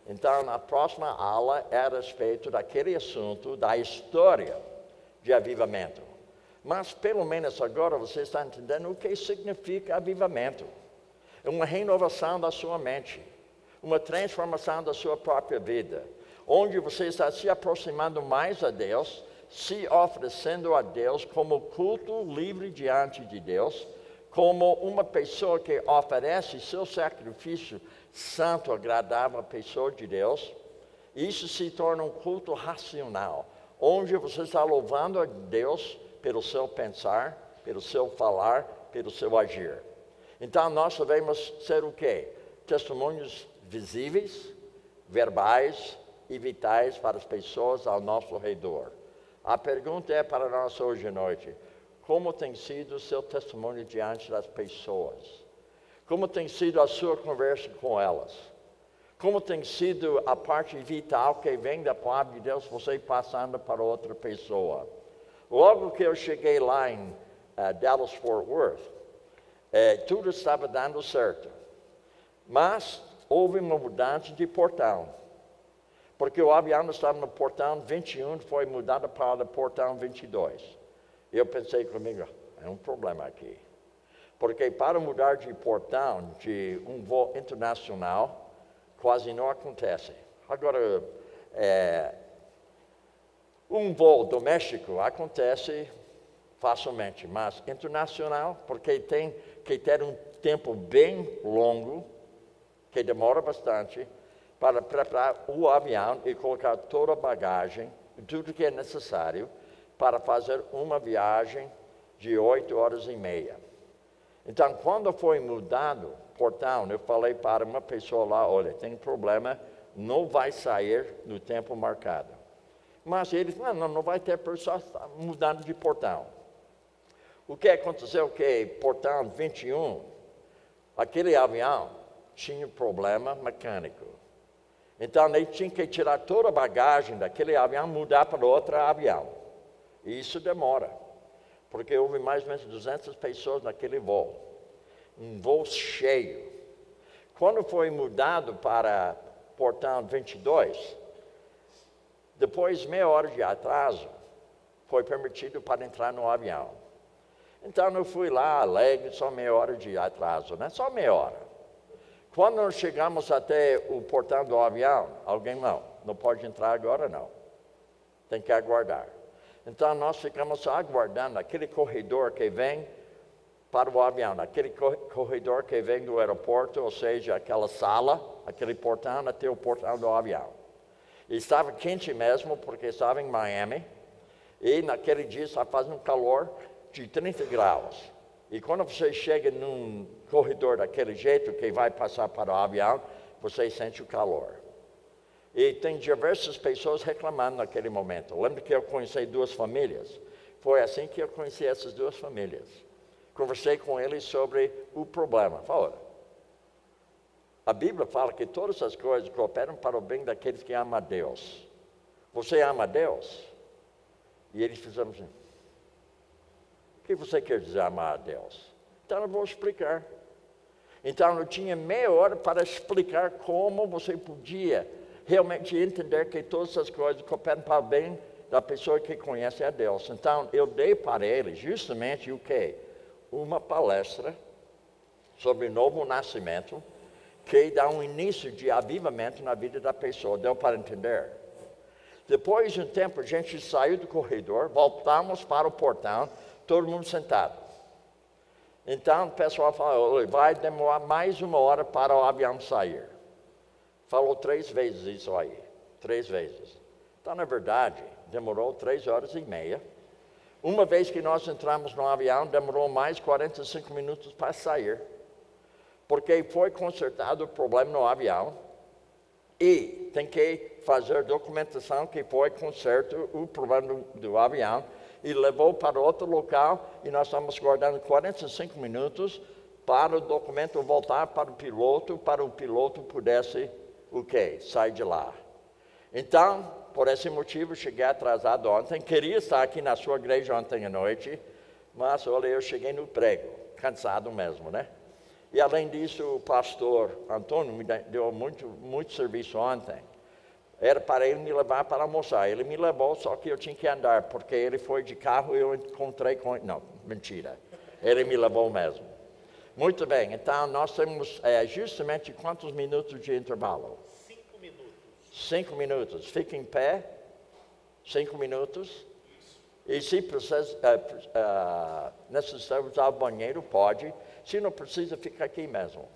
Speaker 2: Então, na próxima aula, é a respeito daquele assunto da história de avivamento. Mas, pelo menos agora, você está entendendo o que significa avivamento. É uma renovação da sua mente, uma transformação da sua própria vida, onde você está se aproximando mais a Deus, se oferecendo a Deus como culto livre diante de Deus, como uma pessoa que oferece seu sacrifício santo, agradável à pessoa de Deus. Isso se torna um culto racional, onde você está louvando a Deus pelo seu pensar, pelo seu falar, pelo seu agir. Então, nós devemos ser o quê? Testemunhos visíveis, verbais e vitais para as pessoas ao nosso redor. A pergunta é para nós hoje à noite: como tem sido o seu testemunho diante das pessoas? Como tem sido a sua conversa com elas? Como tem sido a parte vital que vem da palavra de Deus, você passando para outra pessoa. Logo que eu cheguei lá em Dallas, Fort Worth, tudo estava dando certo. Mas houve uma mudança de portão. Porque o avião estava no portão 21, foi mudado para o portão 22. Eu pensei comigo, é um problema aqui. Porque para mudar de portão de um voo internacional, quase não acontece. Agora, um voo doméstico acontece facilmente, mas internacional, porque tem que ter um tempo bem longo, que demora bastante, para preparar o avião e colocar toda a bagagem, tudo que é necessário, para fazer uma viagem de 8h30. Então, quando foi mudado o portão, eu falei para uma pessoa lá, olha, tem um problema, não vai sair no tempo marcado. Mas ele disse, não vai ter pessoa mudando de portão. O que aconteceu que portão 21, aquele avião tinha problema mecânico. Então, ele tinha que tirar toda a bagagem daquele avião e mudar para outro avião. E isso demora, porque houve mais ou menos 200 pessoas naquele voo. Um voo cheio. Quando foi mudado para portão 22, depois de meia hora de atraso, foi permitido para entrar no avião. Então, eu fui lá, alegre, só meia hora de atraso, né? Só meia hora. Quando nós chegamos até o portão do avião, alguém não pode entrar agora não. Tem que aguardar. Então nós ficamos só aguardando aquele corredor que vem para o avião, aquele corredor que vem do aeroporto, ou seja, aquela sala, aquele portão até o portão do avião. E estava quente mesmo, porque estava em Miami, e naquele dia estava fazendo calor de 30 graus. E quando você chega num corredor daquele jeito, que vai passar para o avião, você sente o calor. E tem diversas pessoas reclamando naquele momento. Eu lembro que eu conheci duas famílias. Foi assim que eu conheci essas duas famílias. Conversei com eles sobre o problema. Falei, a Bíblia fala que todas as coisas cooperam para o bem daqueles que amam a Deus. Você ama a Deus? E eles fizeram assim. O que você quer dizer amar a Deus? Então eu vou explicar. Então eu tinha meia hora para explicar como você podia realmente entender que todas as coisas cooperam para o bem da pessoa que conhece a Deus. Então eu dei para eles justamente o quê? Uma palestra sobre novo nascimento que dá um início de avivamento na vida da pessoa. Deu para entender? Depois de um tempo a gente saiu do corredor, voltamos para o portão, todo mundo sentado. Então o pessoal falou, vai demorar mais uma hora para o avião sair. Falou 3 vezes isso aí, 3 vezes. Então, na verdade, demorou 3h30. Uma vez que nós entramos no avião, demorou mais 45 minutos para sair. Porque foi consertado o problema no avião e tem que fazer documentação que foi conserto o problema do avião e levou para outro local e nós estamos guardando 45 minutos para o documento voltar para o piloto pudesse o quê? Sair de lá. Então, por esse motivo, cheguei atrasado ontem, queria estar aqui na sua igreja ontem à noite, mas olha, eu cheguei no prego, cansado mesmo, né? E além disso, o pastor Antônio me deu muito serviço ontem. Era para ele me levar para almoçar. Ele me levou, só que eu tinha que andar, porque ele foi de carro e eu encontrei com ele. Não, mentira. Ele me levou mesmo. Muito bem, então nós temos justamente quantos minutos de intervalo?
Speaker 1: 5 minutos.
Speaker 2: 5 minutos. Fique em pé. 5 minutos. Isso. E se necessitar usar o banheiro, pode. Se não precisa, fica aqui mesmo.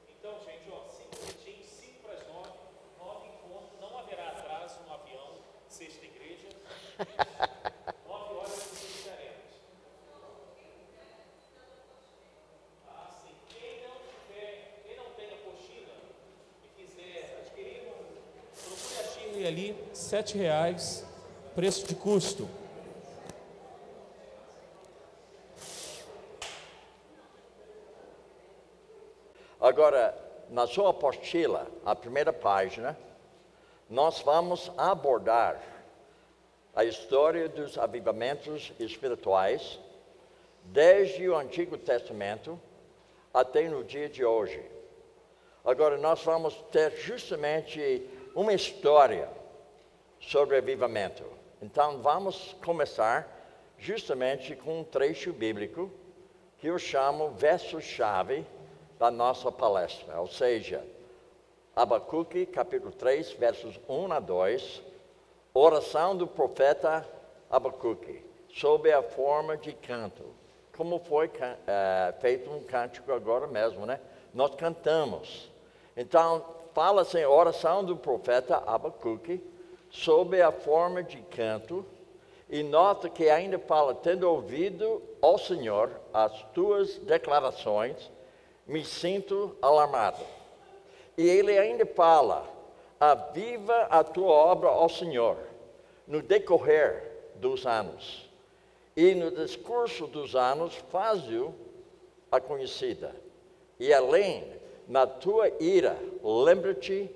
Speaker 1: Então, gente, 5 minutinhos, 5 para as 9, 9 em ponto, não haverá atraso no avião, sexta igreja. 9 horas iniciaremos. Ah, sim. Quem não tem apostila e quiser adquirir, procure a Shirley ali, R$ 7,00, preço de custo.
Speaker 2: Agora, na sua apostila, a primeira página, nós vamos abordar a história dos avivamentos espirituais, desde o Antigo Testamento até no dia de hoje. Agora, nós vamos ter justamente uma história sobre avivamento. Então, vamos começar justamente com um trecho bíblico que eu chamo verso-chave da nossa palestra, ou seja, Abacuque, capítulo 3, versos 1 a 2, oração do profeta Abacuque, sob a forma de canto. Como foi feito um cântico agora mesmo, né? Nós cantamos. Então, fala assim, oração do profeta Abacuque, sob a forma de canto, e nota que ainda fala, tendo ouvido, ó Senhor, as tuas declarações, me sinto alarmado. E ele ainda fala, aviva a tua obra, ó Senhor, no decorrer dos anos. E no discurso dos anos, faz-o a conhecida. E além, na tua ira, lembra-te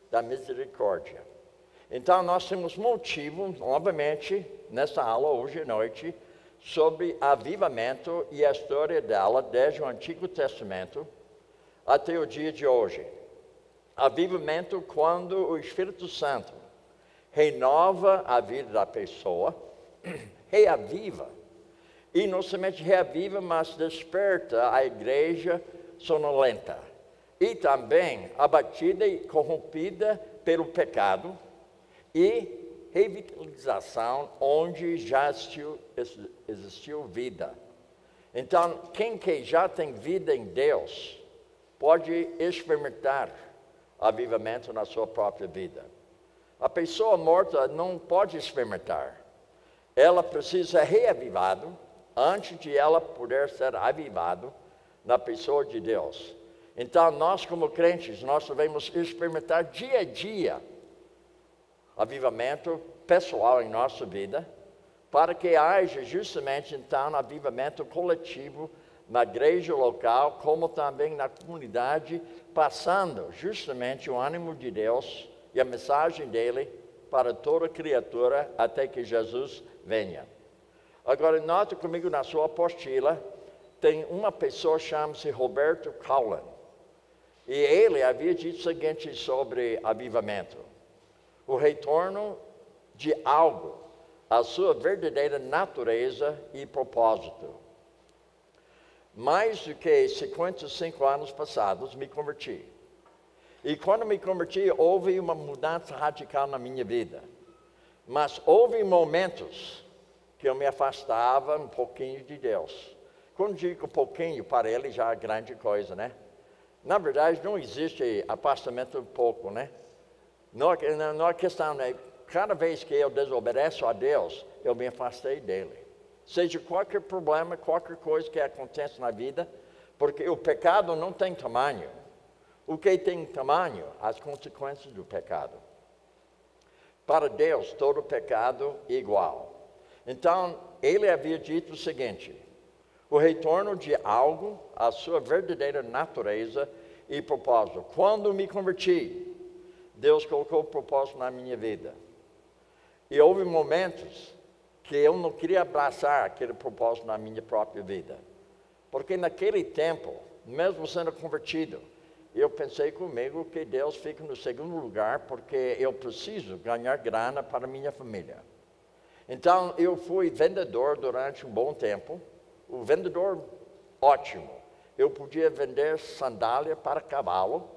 Speaker 2: da misericórdia. Então, nós temos motivo, novamente, nessa aula hoje à noite, sobre avivamento e a história dela, desde o Antigo Testamento até o dia de hoje. Avivamento quando o Espírito Santo renova a vida da pessoa, reaviva, e não somente reaviva, mas desperta a igreja sonolenta, e também abatida e corrompida pelo pecado, e revitalização onde já existiu vida. Então, quem que já tem vida em Deus, pode experimentar avivamento na sua própria vida. A pessoa morta não pode experimentar. Ela precisa ser reavivada antes de ela poder ser avivada na pessoa de Deus. Então, nós como crentes, nós devemos experimentar dia a dia avivamento pessoal em nossa vida, para que haja justamente então avivamento coletivo na igreja local, como também na comunidade, passando justamente o ânimo de Deus e a mensagem dele para toda criatura até que Jesus venha. Agora, note comigo na sua apostila, tem uma pessoa que chama-se Roberto Cowland. E ele havia dito o seguinte sobre avivamento: o retorno de algo à sua verdadeira natureza e propósito. Mais do que 55 anos passados, me converti. E quando me converti, houve uma mudança radical na minha vida. Mas houve momentos que eu me afastava um pouquinho de Deus. Quando digo pouquinho, para ele já é grande coisa, né? Na verdade, não existe afastamento pouco, né? Não é questão, né? Cada vez que eu desobedeço a Deus, eu me afastei dele. Seja qualquer problema, qualquer coisa que acontece na vida, porque o pecado não tem tamanho. O que tem tamanho? As consequências do pecado. Para Deus, todo pecado é igual. Então, ele havia dito o seguinte: o retorno de algo à sua verdadeira natureza e propósito. Quando me converti, Deus colocou propósito na minha vida. E houve momentos que eu não queria abraçar aquele propósito na minha própria vida. Porque naquele tempo, mesmo sendo convertido, eu pensei comigo que Deus fica no segundo lugar, porque eu preciso ganhar grana para minha família. Então, eu fui vendedor durante um bom tempo. O vendedor, ótimo. Eu podia vender sandália para cavalo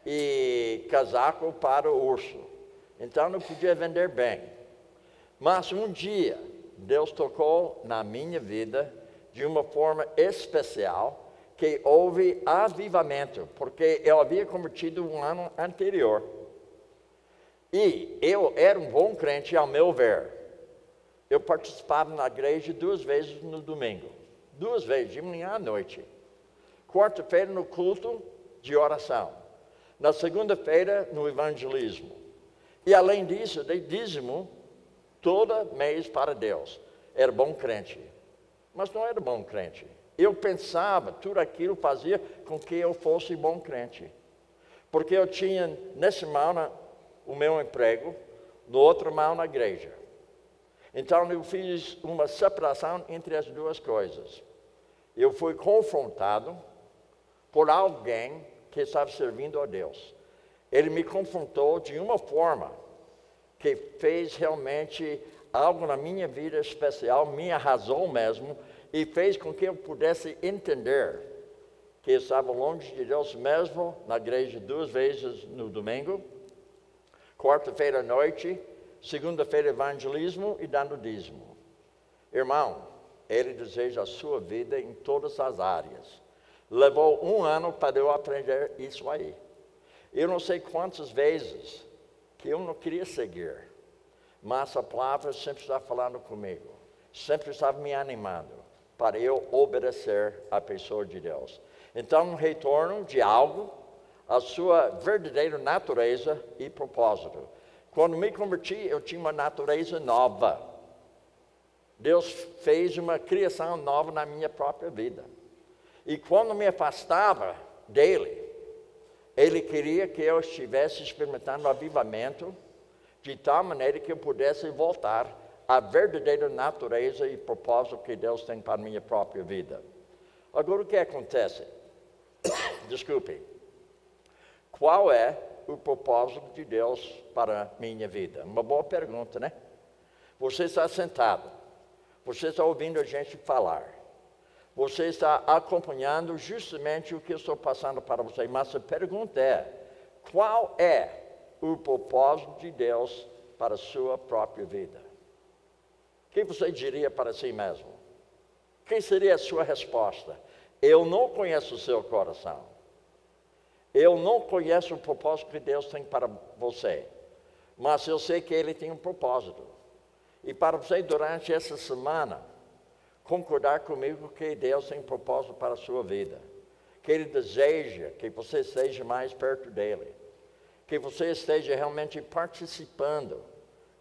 Speaker 2: e casaco para o urso. Então, eu podia vender bem. Mas um dia, Deus tocou na minha vida de uma forma especial, que houve avivamento, porque eu havia convertido um ano anterior. E eu era um bom crente, ao meu ver. Eu participava na igreja 2 vezes no domingo. 2 vezes, de manhã à noite. Quarta-feira no culto de oração. Na segunda-feira no evangelismo. E além disso, dei dízimo todo mês para Deus. Era bom crente. Mas não era bom crente. Eu pensava, tudo aquilo fazia com que eu fosse bom crente. Porque eu tinha, nessa mão, o meu emprego, no outro mão, na igreja. Então, eu fiz uma separação entre as duas coisas. Eu fui confrontado por alguém que estava servindo a Deus. Ele me confrontou de uma forma que fez realmente algo na minha vida especial, me arrasou mesmo, e fez com que eu pudesse entender que eu estava longe de Deus mesmo, na igreja 2 vezes no domingo, quarta-feira à noite, segunda-feira evangelismo e dando dízimo. Irmão, Ele deseja a sua vida em todas as áreas. Levou 1 ano para eu aprender isso aí. Eu não sei quantas vezes que eu não queria seguir, mas a palavra sempre estava falando comigo, sempre estava me animando para eu obedecer à pessoa de Deus. Então, um retorno de algo, a sua verdadeira natureza e propósito. Quando me converti, eu tinha uma natureza nova. Deus fez uma criação nova na minha própria vida. E quando me afastava dele, Ele queria que eu estivesse experimentando o avivamento, de tal maneira que eu pudesse voltar à verdadeira natureza e propósito que Deus tem para a minha própria vida. Agora, o que acontece? Desculpe. Qual é o propósito de Deus para a minha vida? Uma boa pergunta, né? Você está sentado, você está ouvindo a gente falar, você está acompanhando justamente o que eu estou passando para você, mas a pergunta é, qual é o propósito de Deus para a sua própria vida? O que você diria para si mesmo? O que seria a sua resposta? Eu não conheço o seu coração. Eu não conheço o propósito que Deus tem para você, mas eu sei que Ele tem um propósito. E para você, durante essa semana, concordar comigo que Deus tem um propósito para a sua vida, que Ele deseja que você esteja mais perto dEle, que você esteja realmente participando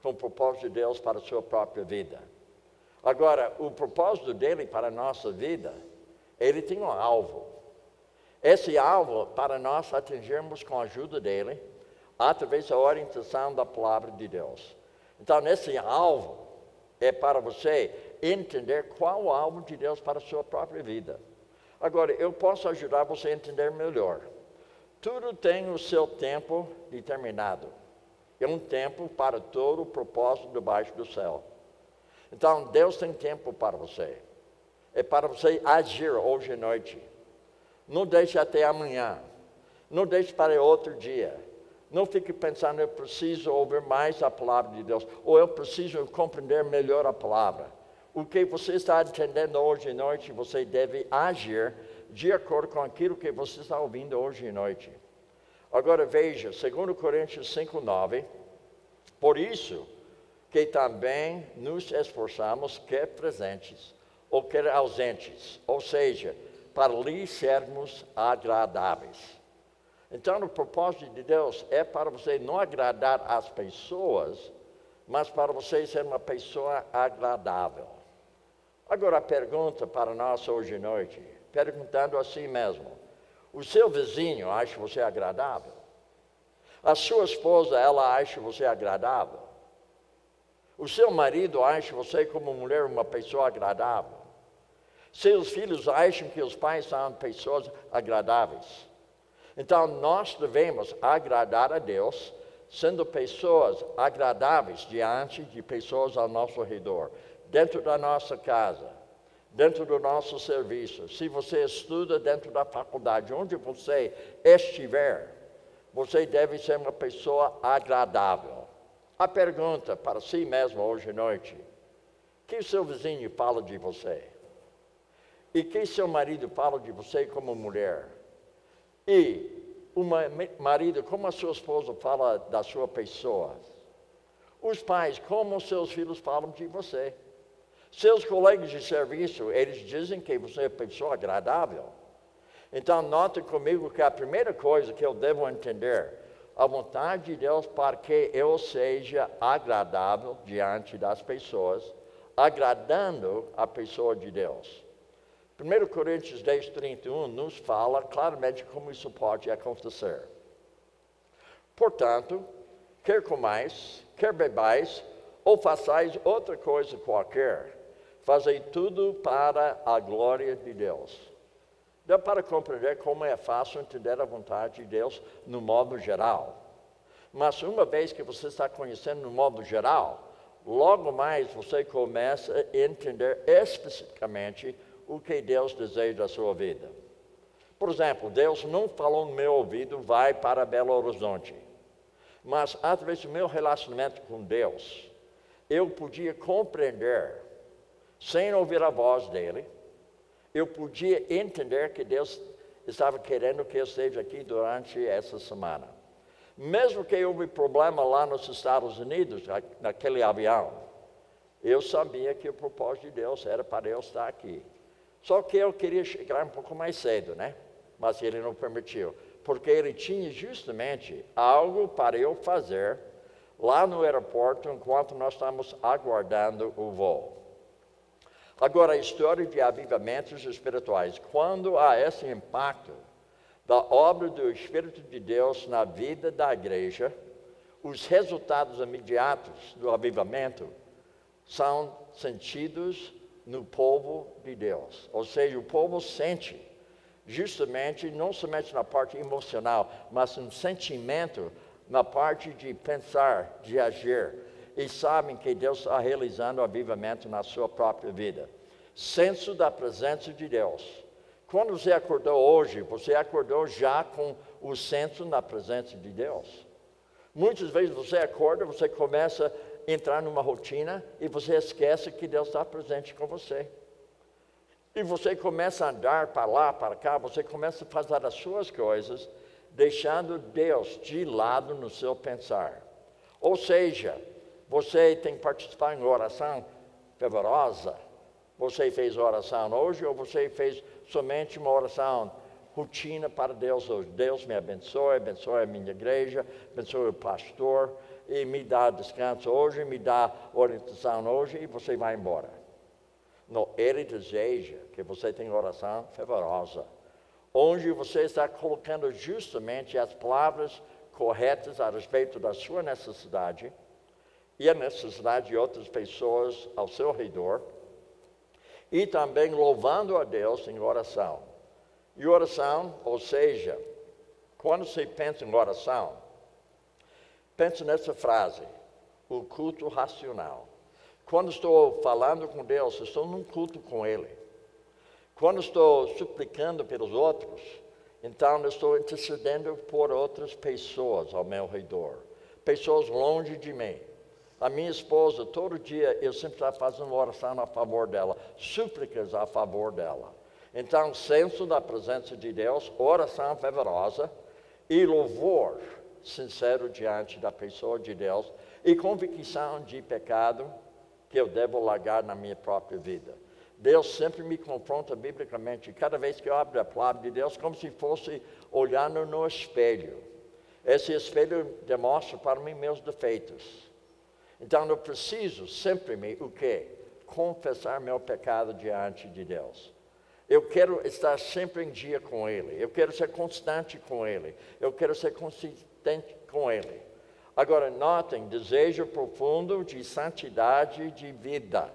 Speaker 2: com o propósito de Deus para a sua própria vida. Agora, o propósito dEle para a nossa vida, Ele tem um alvo. Esse alvo, para nós atingirmos com a ajuda dEle, através da orientação da palavra de Deus. Então, esse alvo é para você entender qual o alvo de Deus para a sua própria vida. Agora, eu posso ajudar você a entender melhor. Tudo tem o seu tempo determinado. É um tempo para todo o propósito debaixo do céu. Então, Deus tem tempo para você. É para você agir hoje à noite. Não deixe até amanhã. Não deixe para outro dia. Não fique pensando, eu preciso ouvir mais a palavra de Deus. Ou eu preciso compreender melhor a palavra. O que você está entendendo hoje à noite, você deve agir de acordo com aquilo que você está ouvindo hoje à noite. Agora veja, 2 Coríntios 5:9. Por isso que também nos esforçamos, quer presentes ou quer ausentes. Ou seja, para lhe sermos agradáveis. Então, o propósito de Deus é para você não agradar as pessoas, mas para você ser uma pessoa agradável. Agora, a pergunta para nós hoje à noite, perguntando assim mesmo, o seu vizinho acha você agradável? A sua esposa, ela acha você agradável? O seu marido acha você como mulher uma pessoa agradável? Seus filhos acham que os pais são pessoas agradáveis. Então, nós devemos agradar a Deus, sendo pessoas agradáveis diante de pessoas ao nosso redor, dentro da nossa casa, dentro do nosso serviço. Se você estuda dentro da faculdade, onde você estiver, você deve ser uma pessoa agradável. A pergunta para si mesmo hoje à noite, o que o seu vizinho fala de você? E que seu marido fala de você como mulher? E o marido, como a sua esposa fala da sua pessoa? Os pais, como seus filhos falam de você? Seus colegas de serviço, eles dizem que você é pessoa agradável. Então, note comigo que a primeira coisa que eu devo entender, a vontade de Deus para que eu seja agradável diante das pessoas, agradando a pessoa de Deus. 1 Coríntios 10:31 nos fala claramente como isso pode acontecer. Portanto, quer comais, quer bebais, ou façais outra coisa qualquer, fazei tudo para a glória de Deus. Dá para compreender como é fácil entender a vontade de Deus no modo geral. Mas uma vez que você está conhecendo no modo geral, logo mais você começa a entender especificamente o que Deus deseja da sua vida. Por exemplo, Deus não falou no meu ouvido, vai para Belo Horizonte. Mas, através do meu relacionamento com Deus, eu podia compreender, sem ouvir a voz dele, eu podia entender que Deus estava querendo que eu esteja aqui durante essa semana. Mesmo que houve problema lá nos Estados Unidos, naquele avião, eu sabia que o propósito de Deus era para eu estar aqui. Só que eu queria chegar um pouco mais cedo, né? Mas ele não permitiu, porque ele tinha justamente algo para eu fazer lá no aeroporto enquanto nós estamos aguardando o voo. Agora, a história de avivamentos espirituais, quando há esse impacto da obra do Espírito de Deus na vida da igreja, os resultados imediatos do avivamento são sentidos no povo de Deus. Ou seja, o povo sente, justamente, não somente na parte emocional, mas um sentimento na parte de pensar, de agir. E sabem que Deus está realizando o avivamento na sua própria vida. Senso da presença de Deus. Quando você acordou hoje, você acordou já com o senso da presença de Deus. Muitas vezes você acorda, você começa a entrar numa rotina e você esquece que Deus está presente com você. E você começa a andar para lá, para cá, você começa a fazer as suas coisas, deixando Deus de lado no seu pensar. Ou seja, você tem que participar em oração fervorosa. Você fez oração hoje ou você fez somente uma oração rotina para Deus hoje? Deus me abençoe, abençoe a minha igreja, abençoe o pastor e me dá descanso hoje, me dá orientação hoje e você vai embora. Não, Ele deseja que você tenha oração fervorosa, onde você está colocando justamente as palavras corretas a respeito da sua necessidade e a necessidade de outras pessoas ao seu redor, e também louvando a Deus em oração. E oração, ou seja, quando você pensa em oração, pense nessa frase, o culto racional. Quando estou falando com Deus, estou num culto com Ele. Quando estou suplicando pelos outros, então estou intercedendo por outras pessoas ao meu redor, pessoas longe de mim. A minha esposa, todo dia, eu sempre estava fazendo oração a favor dela, súplicas a favor dela. Então, senso da presença de Deus, oração fervorosa e louvor sincero diante da pessoa de Deus e convicção de pecado que eu devo largar na minha própria vida. Deus sempre me confronta biblicamente, cada vez que eu abro a palavra de Deus, como se fosse olhando no espelho. Esse espelho demonstra para mim meus defeitos. Então, eu preciso sempre o quê? Confessar meu pecado diante de Deus. Eu quero estar sempre em dia com Ele. Eu quero ser constante com Ele. Eu quero ser consistente com Ele. Agora, notem, desejo profundo de santidade de vida.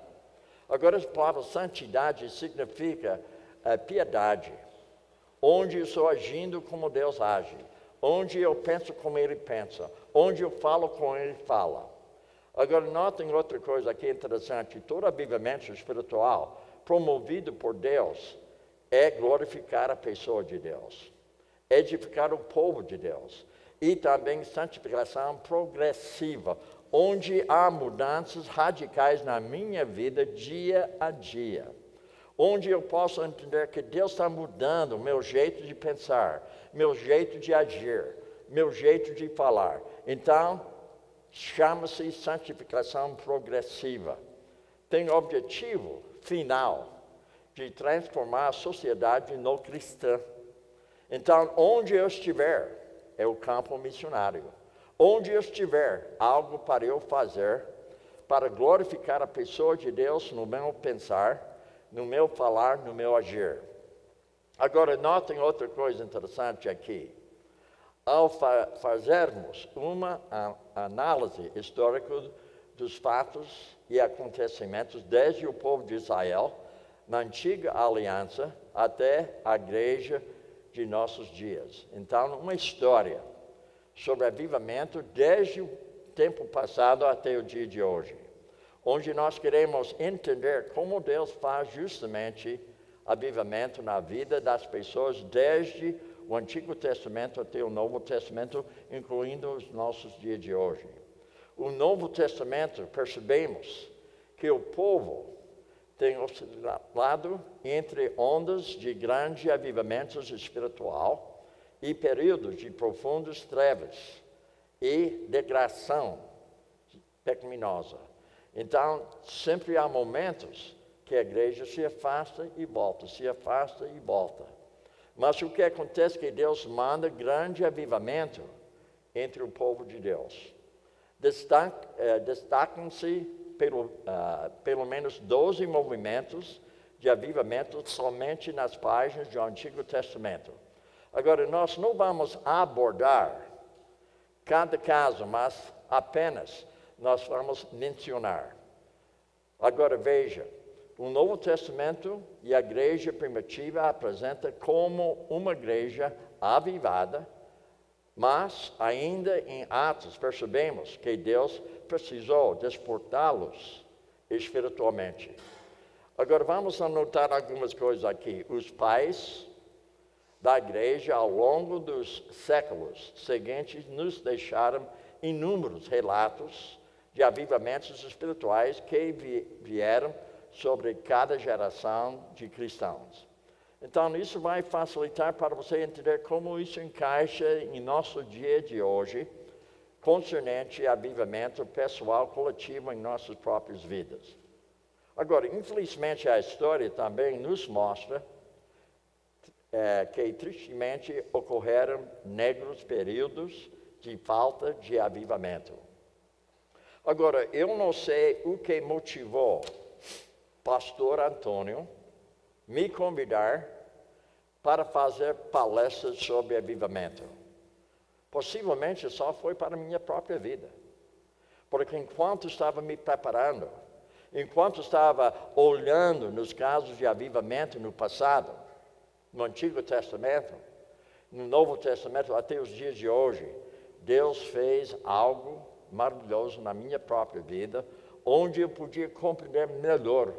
Speaker 2: Agora, a palavra santidade significa piedade. Onde eu estou agindo como Deus age. Onde eu penso como Ele pensa. Onde eu falo como Ele fala. Agora, notem outra coisa aqui interessante. Todo avivamento espiritual promovido por Deus é glorificar a pessoa de Deus, edificar o povo de Deus e também santificação progressiva, onde há mudanças radicais na minha vida dia a dia, onde eu posso entender que Deus está mudando o meu jeito de pensar, meu jeito de agir, meu jeito de falar. Então, chama-se santificação progressiva. Tem o objetivo final de transformar a sociedade no cristã. Então, onde eu estiver, é o campo missionário. Onde eu estiver, algo para eu fazer, para glorificar a pessoa de Deus no meu pensar, no meu falar, no meu agir. Agora, notem outra coisa interessante aqui. ao fazermos uma análise histórica dos fatos e acontecimentos desde o povo de Israel, na antiga aliança, até a igreja de nossos dias. Então, uma história sobre avivamento desde o tempo passado até o dia de hoje, onde nós queremos entender como Deus faz justamente avivamento na vida das pessoas desde o Antigo Testamento até o Novo Testamento, incluindo os nossos dias de hoje. O Novo Testamento, percebemos que o povo tem oscilado entre ondas de grande avivamento espiritual e períodos de profundas trevas e degradação pecaminosa. Então, sempre há momentos que a igreja se afasta e volta, se afasta e volta. Mas o que acontece é que Deus manda grande avivamento entre o povo de Deus. Destacam-se pelo menos 12 movimentos de avivamento somente nas páginas do Antigo Testamento. Agora, nós não vamos abordar cada caso, mas apenas nós vamos mencionar. Agora, veja, o Novo Testamento e a igreja primitiva apresenta como uma igreja avivada, mas ainda em Atos percebemos que Deus precisou despertá-los espiritualmente. Agora vamos anotar algumas coisas aqui. Os pais da igreja ao longo dos séculos seguintes nos deixaram inúmeros relatos de avivamentos espirituais que vieram sobre cada geração de cristãos. Então, isso vai facilitar para você entender como isso encaixa em nosso dia de hoje, concernente a avivamento pessoal coletivo em nossas próprias vidas. Agora, infelizmente, a história também nos mostra que, tristemente, ocorreram negros períodos de falta de avivamento. Agora, eu não sei o que motivou pastor Antônio me convidar para fazer palestras sobre avivamento. Possivelmente só foi para a minha própria vida. Porque enquanto estava me preparando, enquanto estava olhando nos casos de avivamento no passado, no Antigo Testamento, no Novo Testamento, até os dias de hoje, Deus fez algo maravilhoso na minha própria vida, onde eu podia compreender melhor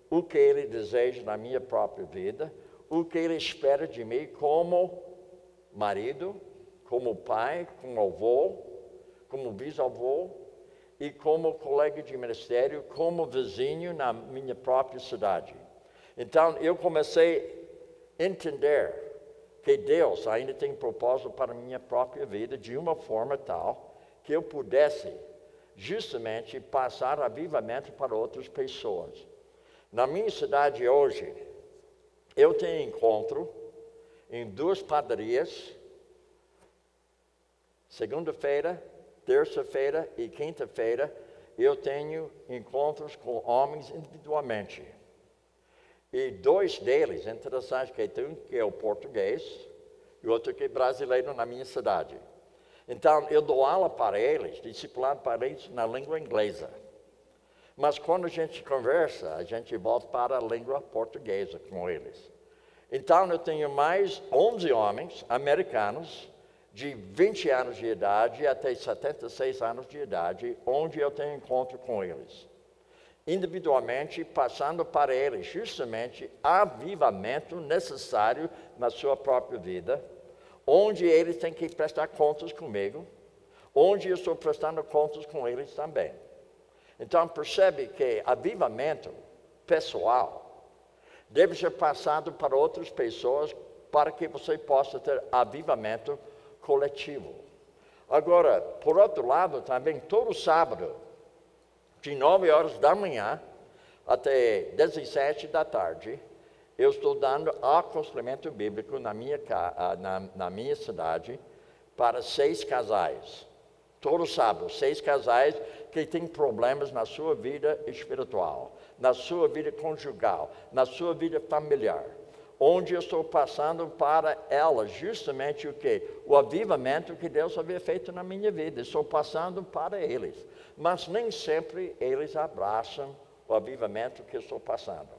Speaker 2: o que Ele deseja na minha própria vida, o que Ele espera de mim como marido, como pai, como avô, como bisavô e como colega de ministério, como vizinho na minha própria cidade. Então, eu comecei a entender que Deus ainda tem propósito para a minha própria vida de uma forma tal que eu pudesse justamente passar avivamento para outras pessoas. Na minha cidade hoje, eu tenho encontro em 2 padarias, segunda-feira, terça-feira e quinta-feira, eu tenho encontros com homens individualmente. E 2 deles, interessante, que tem um que é o português e outro que é brasileiro na minha cidade. Então, eu dou aula para eles, discipulado para eles na língua inglesa. Mas quando a gente conversa, a gente volta para a língua portuguesa com eles. Então, eu tenho mais 11 homens americanos de 20 anos de idade até 76 anos de idade, onde eu tenho encontro com eles. Individualmente, passando para eles justamente avivamento necessário na sua própria vida, onde eles têm que prestar contas comigo, onde eu estou prestando contas com eles também. Então, percebe que avivamento pessoal deve ser passado para outras pessoas para que você possa ter avivamento coletivo. Agora, por outro lado, também todo sábado, de 9 horas da manhã até 17 da tarde, eu estou dando aconselhamento bíblico na minha cidade para 6 casais. Todo sábado, 6 casais que têm problemas na sua vida espiritual, na sua vida conjugal, na sua vida familiar. onde eu estou passando para elas justamente o quê? O avivamento que Deus havia feito na minha vida. Estou passando para eles. Mas nem sempre eles abraçam o avivamento que eu estou passando.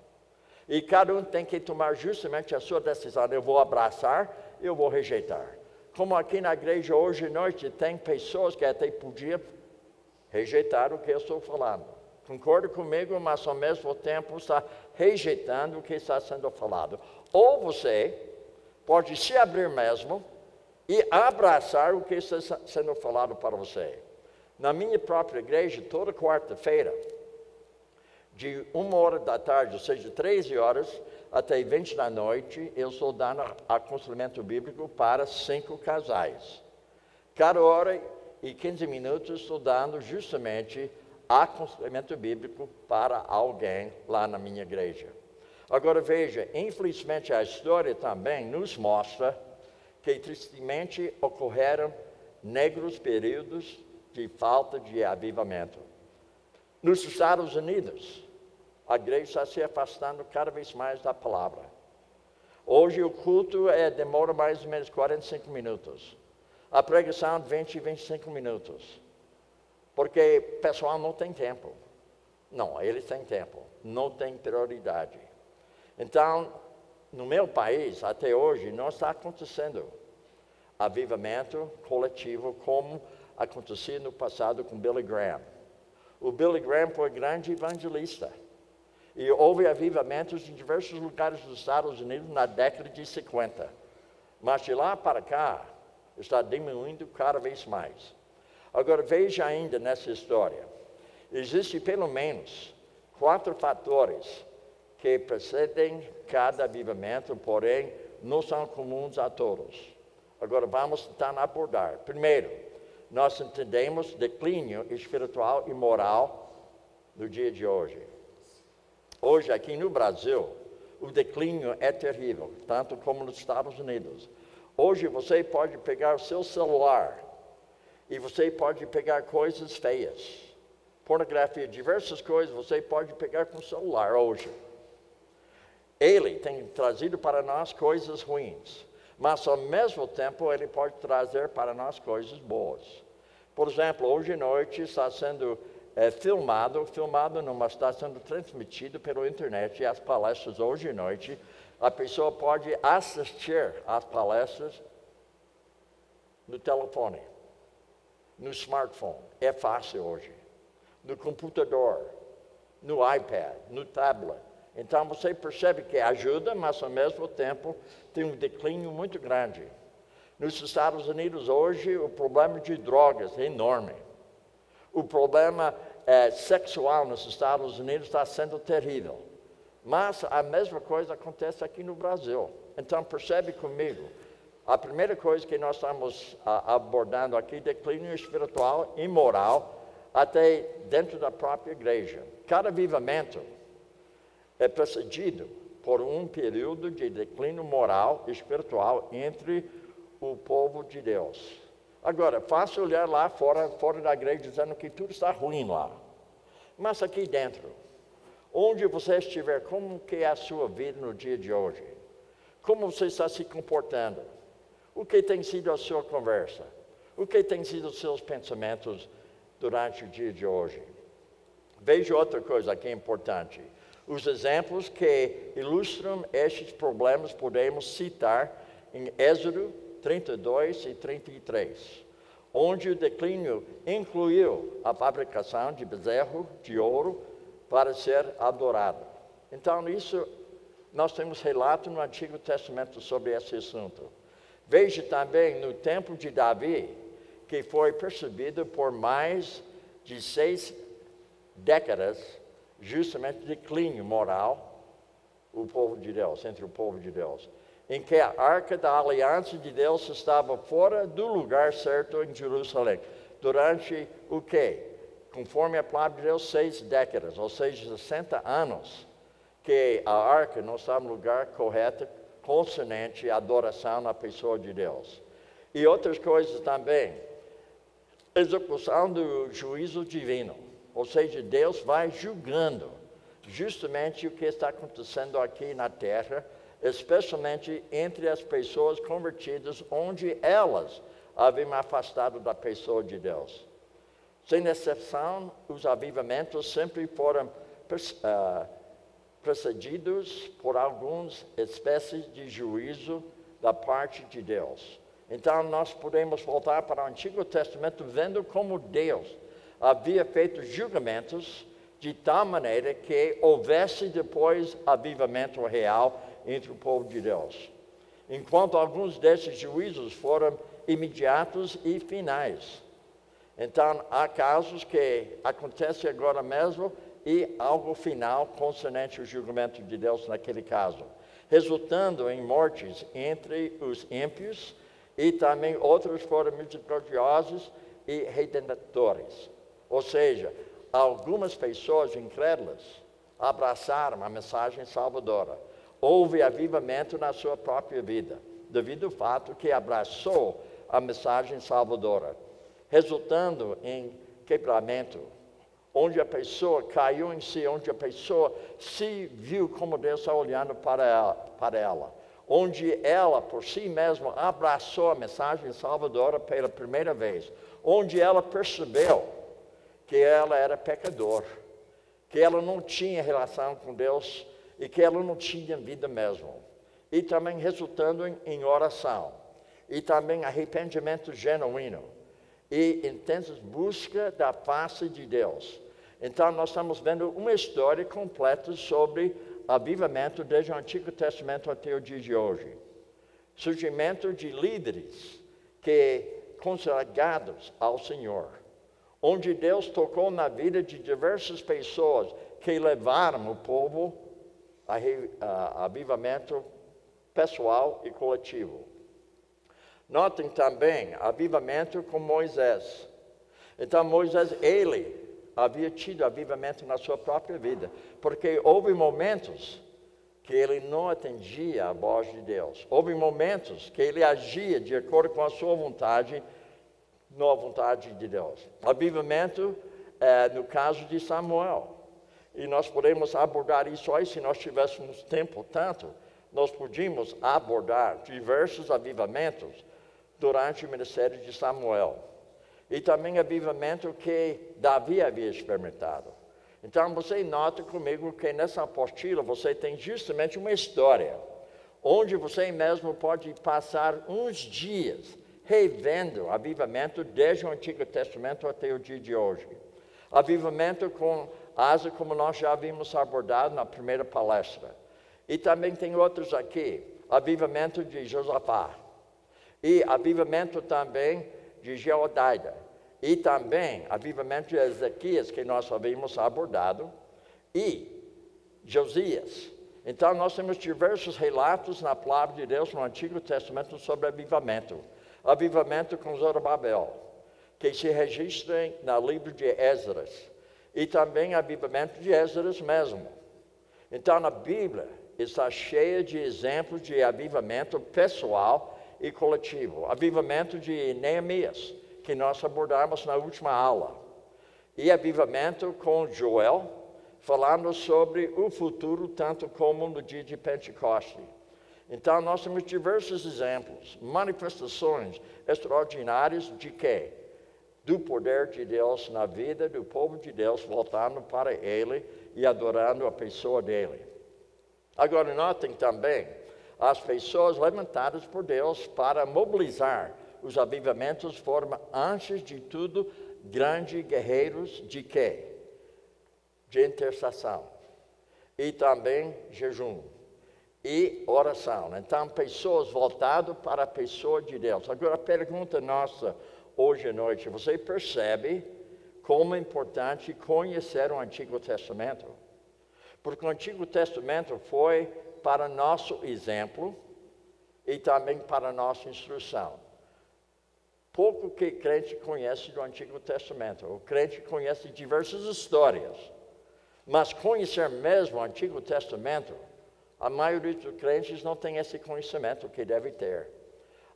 Speaker 2: E cada um tem que tomar justamente a sua decisão. Eu vou abraçar, eu vou rejeitar. Como aqui na igreja hoje à noite, tem pessoas que até podiam rejeitar o que eu estou falando. Concorda comigo, mas ao mesmo tempo está rejeitando o que está sendo falado. Ou você pode se abrir mesmo e abraçar o que está sendo falado para você. Na minha própria igreja, toda quarta-feira, de 1h da tarde, ou seja, 13 horas, até 20 da noite, eu estou dando aconselhamento bíblico para 5 casais. Cada hora e 15 minutos estou dando justamente aconselhamento bíblico para alguém lá na minha igreja. Agora veja, infelizmente a história também nos mostra que tristemente ocorreram negros períodos de falta de avivamento. Nos Estados Unidos, a igreja está se afastando cada vez mais da palavra. Hoje o culto demora mais ou menos 45 minutos. A pregação 20 e 25 minutos. Porque o pessoal não tem tempo. Não, eles têm tempo. Não tem prioridade. Então, no meu país, até hoje, não está acontecendo avivamento coletivo como acontecia no passado com Billy Graham. O Billy Graham foi grande evangelista. E houve avivamentos em diversos lugares dos Estados Unidos na década de 50. Mas de lá para cá, está diminuindo cada vez mais. Agora, veja ainda nessa história. Existem pelo menos 4 fatores que precedem cada avivamento, porém, não são comuns a todos. Agora, vamos tentar abordar. Primeiro, nós entendemos declínio espiritual e moral no dia de hoje. Hoje, aqui no Brasil, o declínio é terrível, tanto como nos Estados Unidos. Hoje, você pode pegar o seu celular e você pode pegar coisas feias. Pornografia, diversas coisas você pode pegar com o celular hoje. Ele tem trazido para nós coisas ruins, mas ao mesmo tempo ele pode trazer para nós coisas boas. Por exemplo, hoje à noite está sendo filmado não, mas está sendo transmitido pela internet e as palestras hoje à noite. A pessoa pode assistir às palestras no telefone, no smartphone. É fácil hoje. No computador, no iPad, no tablet. Então você percebe que ajuda, mas ao mesmo tempo tem um declínio muito grande. Nos Estados Unidos hoje o problema de drogas é enorme. O problema sexual nos Estados Unidos está sendo terrível. Mas a mesma coisa acontece aqui no Brasil. Então percebe comigo, a primeira coisa que nós estamos abordando aqui, declínio espiritual e moral, até dentro da própria igreja. Cada avivamento é precedido por um período de declínio moral e espiritual entre o povo de Deus. Agora, fácil olhar lá fora da igreja dizendo que tudo está ruim lá. Mas aqui dentro, onde você estiver, como que é a sua vida no dia de hoje? Como você está se comportando? O que tem sido a sua conversa? O que tem sido os seus pensamentos durante o dia de hoje? Veja outra coisa que é importante. Os exemplos que ilustram estes problemas podemos citar em Êxodo 32 e 33, onde o declínio incluiu a fabricação de bezerro de ouro para ser adorado. Então, isso nós temos relato no Antigo Testamento sobre esse assunto. Veja também no tempo de Davi, que foi percebido por mais de 6 décadas, justamente declínio moral, o povo de Deus, entre o povo de Deus, em que a arca da aliança de Deus estava fora do lugar certo em Jerusalém. Durante o quê? Conforme a palavra de Deus, 6 décadas, ou seja, 60 anos, que a arca não estava no lugar correto, consonante à adoração na pessoa de Deus. E outras coisas também. Execução do juízo divino. Ou seja, Deus vai julgando justamente o que está acontecendo aqui na terra especialmente entre as pessoas convertidas, onde elas haviam afastado da pessoa de Deus. Sem exceção, os avivamentos sempre foram precedidos por algumas espécies de juízo da parte de Deus. Então, nós podemos voltar para o Antigo Testamento vendo como Deus havia feito julgamentos de tal maneira que houvesse depois avivamento real entre o povo de Deus. Enquanto alguns desses juízos foram imediatos e finais. Então, há casos que acontecem agora mesmo e algo final concernente ao julgamento de Deus naquele caso, resultando em mortes entre os ímpios e também outros foram misericordiosos e redentores. Ou seja, algumas pessoas incrédulas abraçaram a mensagem salvadora. Houve avivamento na sua própria vida, devido ao fato que abraçou a mensagem salvadora, resultando em quebramento, onde a pessoa caiu em si, onde a pessoa se viu como Deus está olhando para ela, onde ela, por si mesma, abraçou a mensagem salvadora pela primeira vez, onde ela percebeu que ela era pecador, que ela não tinha relação com Deus e que ela não tinha vida mesmo. E também resultando em oração, e também arrependimento genuíno, e intensa busca da face de Deus. Então, nós estamos vendo uma história completa sobre avivamento desde o Antigo Testamento até o dia de hoje. Surgimento de líderes consagrados ao Senhor, onde Deus tocou na vida de diversas pessoas que levaram o povo a avivamento pessoal e coletivo. Notem também avivamento com Moisés. Então, Moisés, ele havia tido avivamento na sua própria vida, porque houve momentos que ele não atendia a voz de Deus. Houve momentos que ele agia de acordo com a sua vontade, não a vontade de Deus. Avivamento no caso de Samuel. E nós podemos abordar isso aí, se nós tivéssemos tempo tanto, nós podíamos abordar diversos avivamentos durante o ministério de Samuel. E também avivamento que Davi havia experimentado. Então, você nota comigo que nessa apostila você tem justamente uma história, onde você mesmo pode passar uns dias revendo avivamento desde o Antigo Testamento até o dia de hoje. Avivamento com Asa, como nós já havíamos abordado na primeira palestra. E também tem outros aqui, avivamento de Josafá. E avivamento também de Jeodaia. E também avivamento de Ezequias, que nós havíamos abordado. E Josias. Então, nós temos diversos relatos na palavra de Deus no Antigo Testamento sobre avivamento. Avivamento com Zorobabel, que se registra no livro de Esdras. E também avivamento de Esdras mesmo. Então, a Bíblia está cheia de exemplos de avivamento pessoal e coletivo. Avivamento de Neemias, que nós abordamos na última aula. E avivamento com Joel, falando sobre o futuro, tanto como no dia de Pentecoste. Então, nós temos diversos exemplos, manifestações extraordinárias de quê? Do poder de Deus na vida do povo de Deus, voltando para Ele e adorando a pessoa dEle. Agora, notem também as pessoas levantadas por Deus para mobilizar os avivamentos foram, antes de tudo, grandes guerreiros de quê? De intercessão. E também jejum. E oração. Então, pessoas voltadas para a pessoa de Deus. Agora, a pergunta nossa hoje à noite, você percebe como é importante conhecer o Antigo Testamento? Porque o Antigo Testamento foi para nosso exemplo e também para nossa instrução. Pouco que crente conhece do Antigo Testamento. O crente conhece diversas histórias. Mas conhecer mesmo o Antigo Testamento, a maioria dos crentes não tem esse conhecimento que deve ter.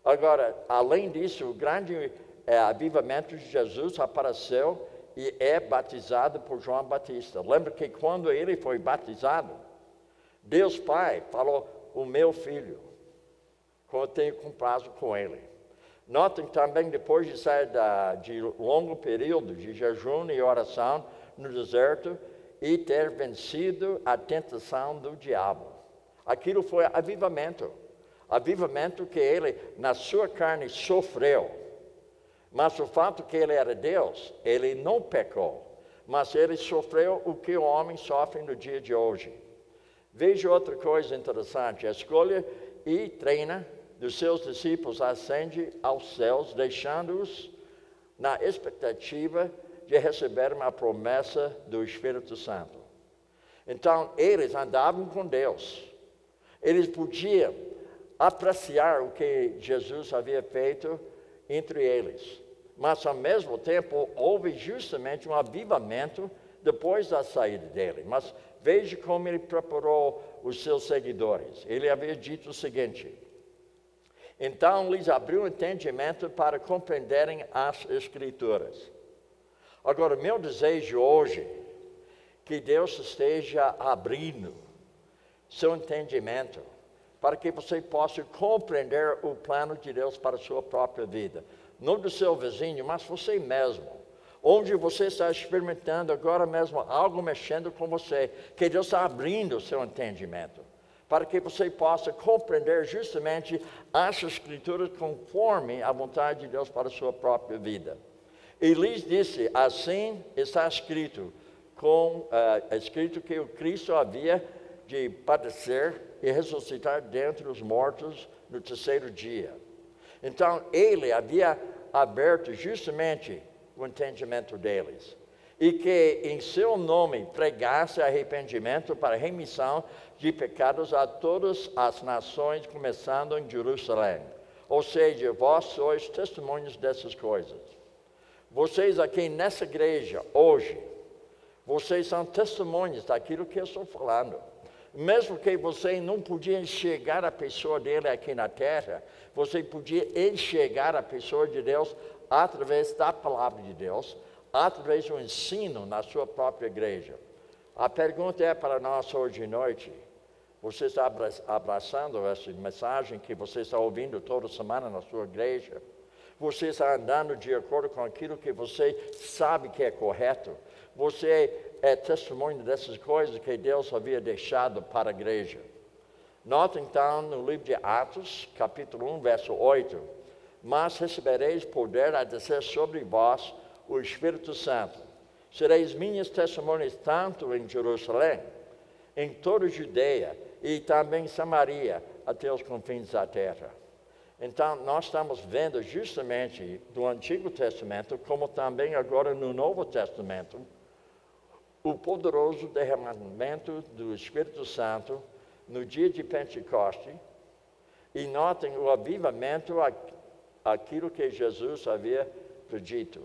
Speaker 2: Agora, além disso, o grande avivamento de Jesus apareceu e é batizado por João Batista. Lembra que quando ele foi batizado, Deus Pai falou, o meu filho, como eu tenho comprazo com ele. Notem também, depois de sair de longo período de jejum e oração no deserto, e ter vencido a tentação do diabo. Aquilo foi avivamento. Avivamento que ele, na sua carne, sofreu. Mas o fato que ele era Deus, ele não pecou. Mas ele sofreu o que o homem sofre no dia de hoje. Veja outra coisa interessante. A escolha e treina dos seus discípulos ascende aos céus, deixando-os na expectativa de receber uma promessa do Espírito Santo. Então, eles andavam com Deus. Eles podiam apreciar o que Jesus havia feito entre eles. Mas, ao mesmo tempo, houve justamente um avivamento depois da saída dele. Mas veja como ele preparou os seus seguidores. Ele havia dito o seguinte: então lhes abriu o entendimento para compreenderem as Escrituras. Agora, meu desejo hoje, que Deus esteja abrindo seu entendimento, para que você possa compreender o plano de Deus para a sua própria vida. Não do seu vizinho, mas você mesmo. Onde você está experimentando agora mesmo algo mexendo com você, que Deus está abrindo o seu entendimento, para que você possa compreender justamente as Escrituras conforme a vontade de Deus para a sua própria vida. E lhes disse, assim está escrito, escrito que o Cristo havia de padecer e ressuscitar dentre os mortos no terceiro dia. Então, ele havia aberto justamente o entendimento deles. E que em seu nome pregasse arrependimento para remissão de pecados a todas as nações, começando em Jerusalém. Ou seja, vós sois testemunhos dessas coisas. Vocês aqui nessa igreja, hoje, vocês são testemunhas daquilo que eu estou falando. Mesmo que você não podia enxergar a pessoa dele aqui na terra, você podia enxergar a pessoa de Deus através da palavra de Deus, através do ensino na sua própria igreja. A pergunta é para nós hoje de noite: você está abraçando essa mensagem que você está ouvindo toda semana na sua igreja? Você está andando de acordo com aquilo que você sabe que é correto? Você é testemunho dessas coisas que Deus havia deixado para a igreja. Nota então no livro de Atos, capítulo 1, verso 8. Mas recebereis poder a descer sobre vós o Espírito Santo. Sereis minhas testemunhas tanto em Jerusalém, em toda a Judeia e também em Samaria, até os confins da terra. Então, nós estamos vendo justamente do Antigo Testamento, como também agora no Novo Testamento, o poderoso derramamento do Espírito Santo no dia de Pentecoste. E notem o avivamento, aquilo que Jesus havia predito.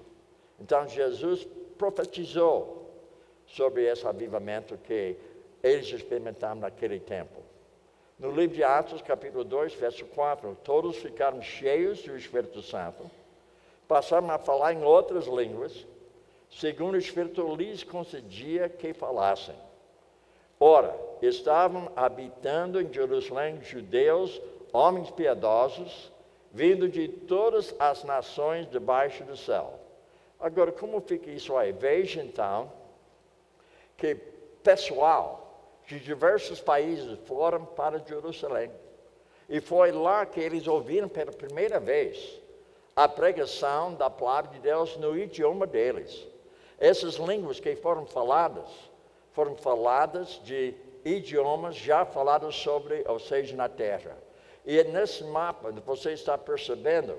Speaker 2: Então, Jesus profetizou sobre esse avivamento que eles experimentaram naquele tempo. No livro de Atos, capítulo 2, verso 4, todos ficaram cheios do Espírito Santo, passaram a falar em outras línguas, segundo o Espírito lhes concedia que falassem. Ora, estavam habitando em Jerusalém judeus, homens piedosos, vindo de todas as nações debaixo do céu. Agora, como fica isso aí? Veja então que pessoal de diversos países foram para Jerusalém. E foi lá que eles ouviram pela primeira vez a pregação da palavra de Deus no idioma deles. Essas línguas que foram faladas de idiomas já falados sobre, ou seja, na terra. E nesse mapa você está percebendo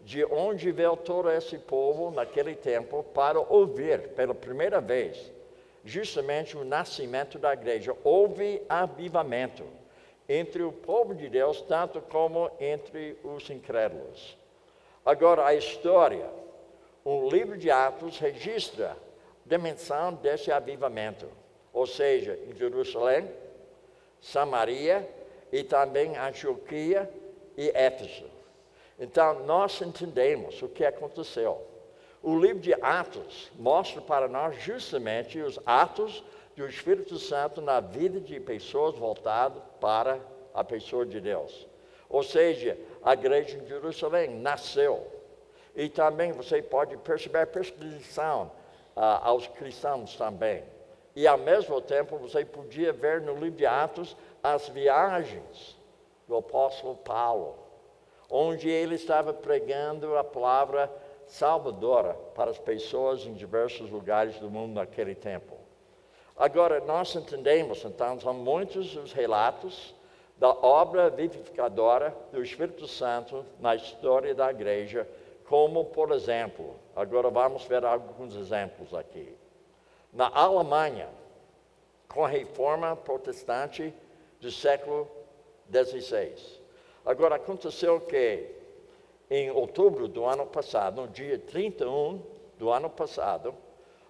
Speaker 2: de onde veio todo esse povo naquele tempo para ouvir pela primeira vez justamente o nascimento da igreja. Houve avivamento entre o povo de Deus, tanto como entre os incrédulos. Agora, a história, o livro de Atos registra a dimensão desse avivamento, ou seja, em Jerusalém, Samaria e também Antioquia e Éfeso. Então, nós entendemos o que aconteceu. O livro de Atos mostra para nós justamente os atos do Espírito Santo na vida de pessoas voltadas para a pessoa de Deus. Ou seja, a igreja de Jerusalém nasceu. E também você pode perceber a perseguição aos cristãos também. E ao mesmo tempo você podia ver no livro de Atos as viagens do apóstolo Paulo, onde ele estava pregando a palavra salvadora para as pessoas em diversos lugares do mundo naquele tempo. Agora, nós entendemos, então, são muitos os relatos da obra vivificadora do Espírito Santo na história da igreja, como, por exemplo, agora vamos ver alguns exemplos aqui. Na Alemanha, com a reforma protestante do século XVI. Agora, aconteceu que, em outubro do ano passado, no dia 31 do ano passado,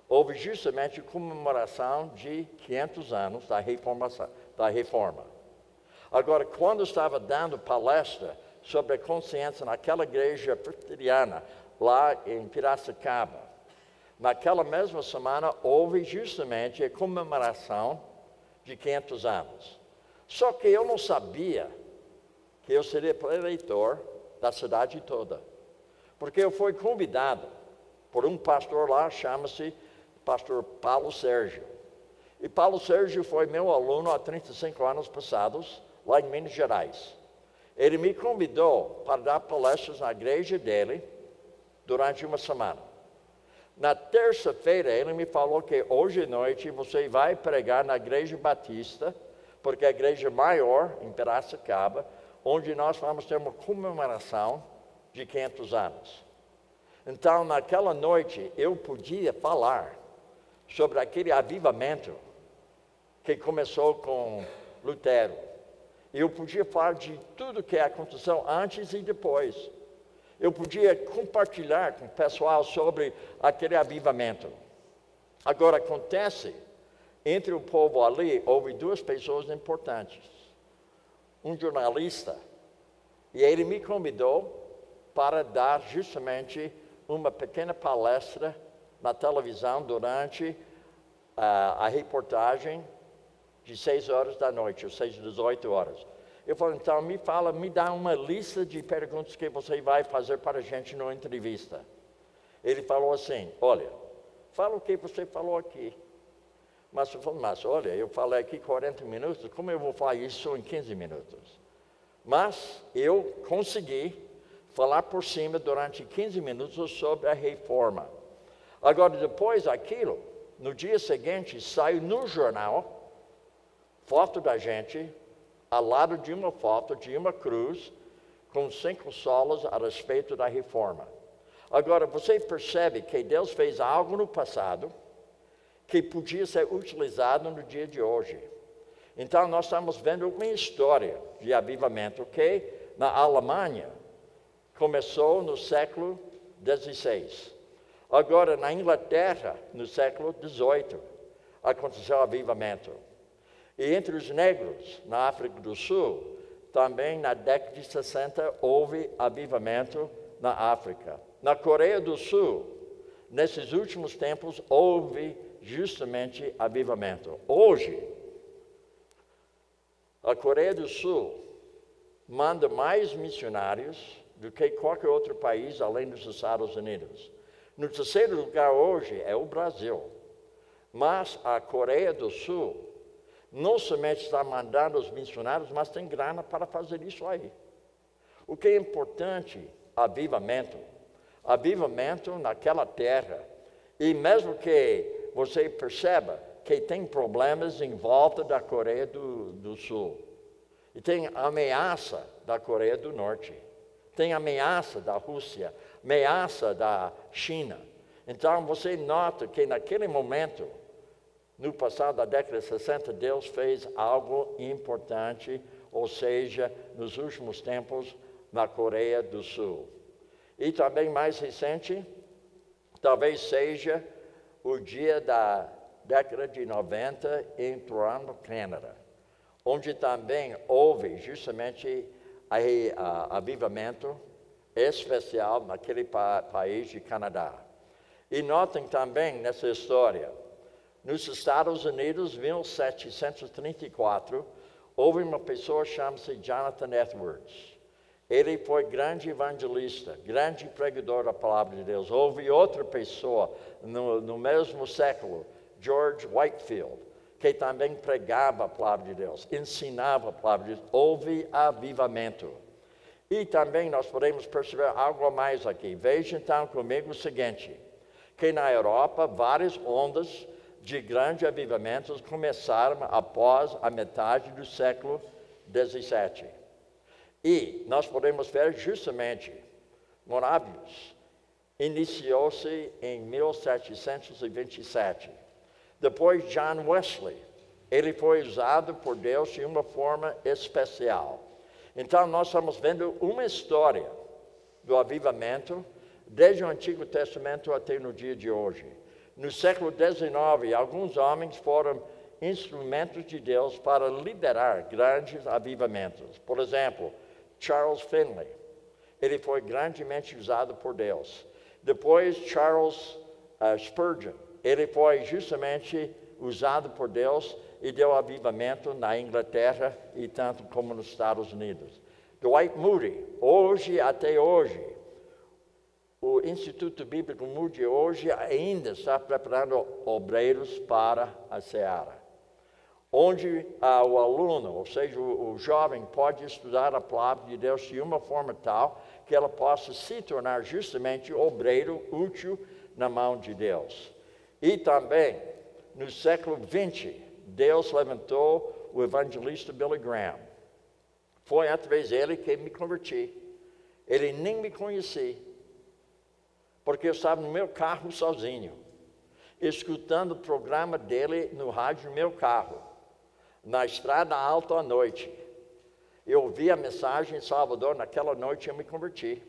Speaker 2: houve justamente a comemoração de 500 anos da reforma. Agora, quando estava dando palestra sobre a consciência naquela igreja presbiteriana, lá em Piracicaba, naquela mesma semana houve justamente a comemoração de 500 anos. Só que eu não sabia que eu seria eleitor da cidade toda, porque eu fui convidado por um pastor lá, chama-se pastor Paulo Sérgio. E Paulo Sérgio foi meu aluno há 35 anos passados, lá em Minas Gerais. Ele me convidou para dar palestras na igreja dele durante uma semana. Na terça-feira, ele me falou que hoje à noite você vai pregar na igreja batista, porque é a igreja maior em Piracicaba, onde nós vamos ter uma comemoração de 500 anos. Então, naquela noite, eu podia falar sobre aquele avivamento que começou com Lutero. Eu podia falar de tudo que aconteceu antes e depois. Eu podia compartilhar com o pessoal sobre aquele avivamento. Agora, acontece, entre o povo ali, houve duas pessoas importantes. Um jornalista, e ele me convidou para dar justamente uma pequena palestra na televisão durante a reportagem de 6 horas da noite, ou seja, 18 horas. Eu falei, então me dá uma lista de perguntas que você vai fazer para a gente numa entrevista. Ele falou assim, olha, fala o que você falou aqui. Mas eu falei, olha, eu falei aqui 40 minutos, como eu vou falar isso em 15 minutos? Mas eu consegui falar por cima durante 15 minutos sobre a reforma. Agora, depois daquilo, no dia seguinte, saiu no jornal foto da gente, ao lado de uma foto de uma cruz, com 5 solas a respeito da reforma. Agora, você percebe que Deus fez algo no passado que podia ser utilizado no dia de hoje. Então, nós estamos vendo uma história de avivamento que, na Alemanha, começou no século XVI. Agora, na Inglaterra, no século XVIII, aconteceu o avivamento. E entre os negros, na África do Sul, também na década de 60 houve avivamento na África. Na Coreia do Sul, nesses últimos tempos, houve justamente avivamento. Hoje, a Coreia do Sul manda mais missionários do que qualquer outro país além dos Estados Unidos. No terceiro lugar hoje é o Brasil. Mas a Coreia do Sul não somente está mandando os missionários, mas tem grana para fazer isso aí. O que é importante, avivamento. Avivamento naquela terra. E mesmo que você perceba que tem problemas em volta da Coreia do Sul. E tem ameaça da Coreia do Norte. Tem ameaça da Rússia, ameaça da China. Então você nota que naquele momento, no passado da década de 60, Deus fez algo importante, ou seja, nos últimos tempos, na Coreia do Sul. E também mais recente, talvez seja o dia da década de 90 em Toronto, Canadá, onde também houve justamente avivamento especial naquele país de Canadá. E notem também nessa história, nos Estados Unidos, 1734, Houve uma pessoa chama-se Jonathan Edwards. Ele foi grande evangelista, grande pregador da palavra de Deus. Houve outra pessoa no mesmo século, George Whitefield, que também pregava a palavra de Deus, ensinava a palavra de Deus. Houve avivamento. E também nós podemos perceber algo a mais aqui. Veja então comigo o seguinte, que na Europa várias ondas de grandes avivamentos começaram após a metade do século XVII. E nós podemos ver justamente, Moravians iniciou-se em 1727. Depois John Wesley, ele foi usado por Deus de uma forma especial. Então nós estamos vendo uma história do avivamento, desde o Antigo Testamento até no dia de hoje. No século XIX, alguns homens foram instrumentos de Deus para liderar grandes avivamentos. Por exemplo, Charles Finney, ele foi grandemente usado por Deus. Depois, Charles Spurgeon, ele foi justamente usado por Deus e deu avivamento na Inglaterra e tanto como nos Estados Unidos. Dwight Moody, até hoje, o Instituto Bíblico Moody hoje ainda está preparando obreiros para a seara, onde o aluno, ou seja, o jovem, pode estudar a palavra de Deus de uma forma tal que ela possa se tornar justamente obreiro útil na mão de Deus. E também, no século XX, Deus levantou o evangelista Billy Graham. Foi através dele que me converti. Ele nem me conhecia, porque eu estava no meu carro sozinho, escutando o programa dele no rádio no meu carro. Na estrada alta à noite, eu ouvi a mensagem em Salvador, naquela noite eu me converti.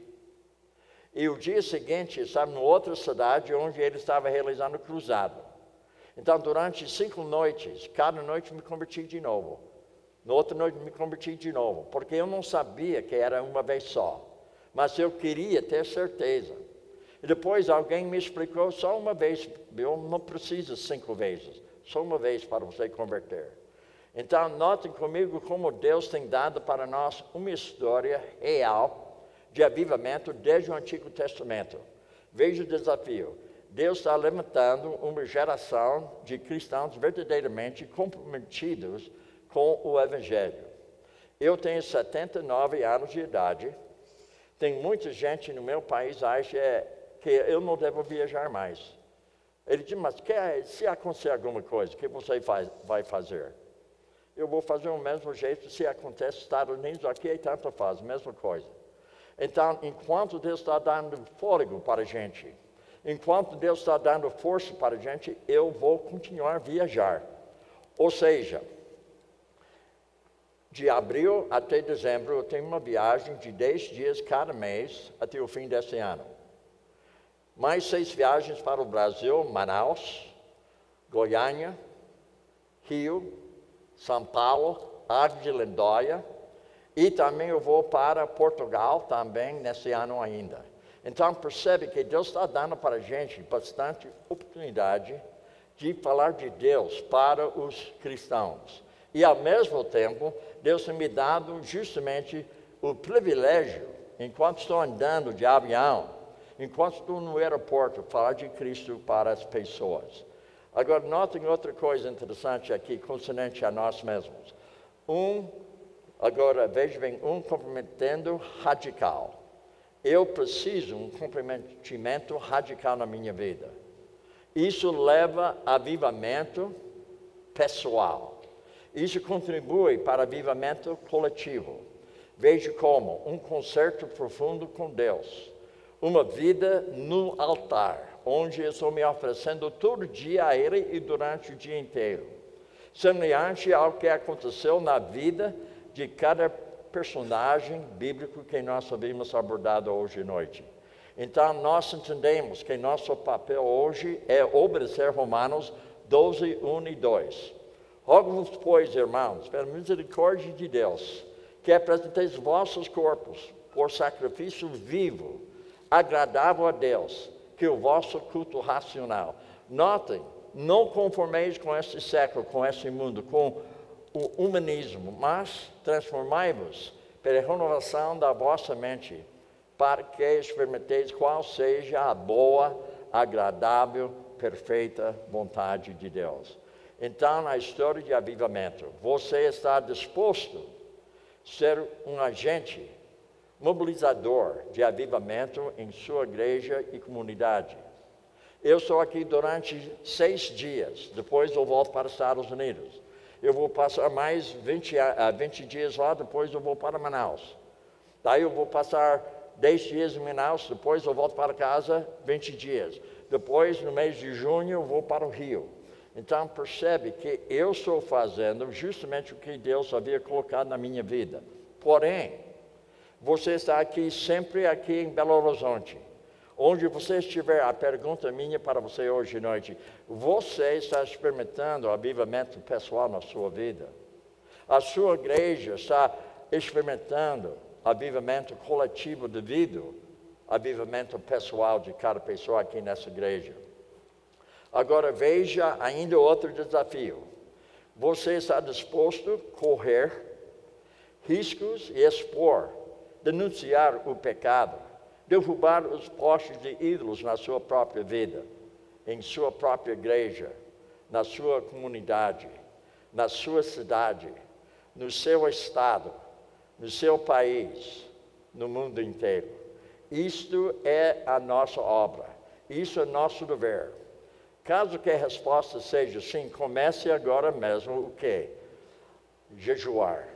Speaker 2: E o dia seguinte, eu estava em outra cidade, onde ele estava realizando cruzado. Então, durante 5 noites, cada noite me converti de novo. Na outra noite me converti de novo, porque eu não sabia que era uma vez só. Mas eu queria ter certeza. E depois alguém me explicou, só uma vez, eu não preciso 5 vezes, só uma vez para você converter. Então, notem comigo como Deus tem dado para nós uma história real de avivamento desde o Antigo Testamento. Veja o desafio. Deus está levantando uma geração de cristãos verdadeiramente comprometidos com o Evangelho. Eu tenho 79 anos de idade. Tem muita gente no meu país que acha que eu não devo viajar mais. Ele diz, mas se acontecer alguma coisa, o que você vai fazer? Eu vou fazer o mesmo jeito, se acontece nos Estados Unidos, aqui tanto faz, a mesma coisa. Então, enquanto Deus está dando fôlego para a gente, enquanto Deus está dando força para a gente, eu vou continuar a viajar. Ou seja, de abril até dezembro, eu tenho uma viagem de 10 dias cada mês até o fim desse ano. Mais 6 viagens para o Brasil, Manaus, Goiânia, Rio, São Paulo, Águas de Lindóia, e também eu vou para Portugal também nesse ano ainda. Então percebe que Deus está dando para a gente bastante oportunidade de falar de Deus para os cristãos. E ao mesmo tempo, Deus tem me dado justamente o privilégio, enquanto estou andando de avião, enquanto estou no aeroporto, falar de Cristo para as pessoas. Agora, notem outra coisa interessante aqui, concernente a nós mesmos. Agora, veja bem, comprometimento radical. Eu preciso de um comprometimento radical na minha vida. Isso leva a avivamento pessoal. Isso contribui para avivamento coletivo. Veja como um concerto profundo com Deus. Uma vida no altar, onde eu estou me oferecendo todo dia a Ele e durante o dia inteiro. Semelhante ao que aconteceu na vida de cada personagem bíblico que nós havíamos abordado hoje à noite. Então, nós entendemos que nosso papel hoje é obedecer Romanos 12, 1 e 2. Rogo-vos, pois, irmãos, pela misericórdia de Deus, que apresenteis vossos corpos por sacrifício vivo, agradável a Deus, que o vosso culto racional. Notem, não conformeis com este século, com este mundo, com o humanismo, mas transformai-vos pela renovação da vossa mente, para que experimenteis qual seja a boa, agradável, perfeita vontade de Deus. Então, na história de avivamento, você está disposto a ser um agente mobilizador de avivamento em sua igreja e comunidade. Eu estou aqui durante 6 dias, depois eu volto para os Estados Unidos. Eu vou passar mais 20 dias lá, depois eu vou para Manaus. Daí eu vou passar 10 dias em Manaus, depois eu volto para casa 20 dias. Depois, no mês de junho, eu vou para o Rio. Então, percebe que eu estou fazendo justamente o que Deus havia colocado na minha vida. Porém, você está aqui, sempre aqui em Belo Horizonte. Onde você estiver, a pergunta minha para você hoje à noite: você está experimentando avivamento pessoal na sua vida? A sua igreja está experimentando avivamento coletivo devido ao avivamento pessoal de cada pessoa aqui nessa igreja? Agora veja ainda outro desafio. Você está disposto a correr riscos e expor, denunciar o pecado, derrubar os postes de ídolos na sua própria vida, em sua própria igreja, na sua comunidade, na sua cidade, no seu estado, no seu país, no mundo inteiro? Isto é a nossa obra, isso é nosso dever. Caso que a resposta seja sim, comece agora mesmo o quê? Jejuar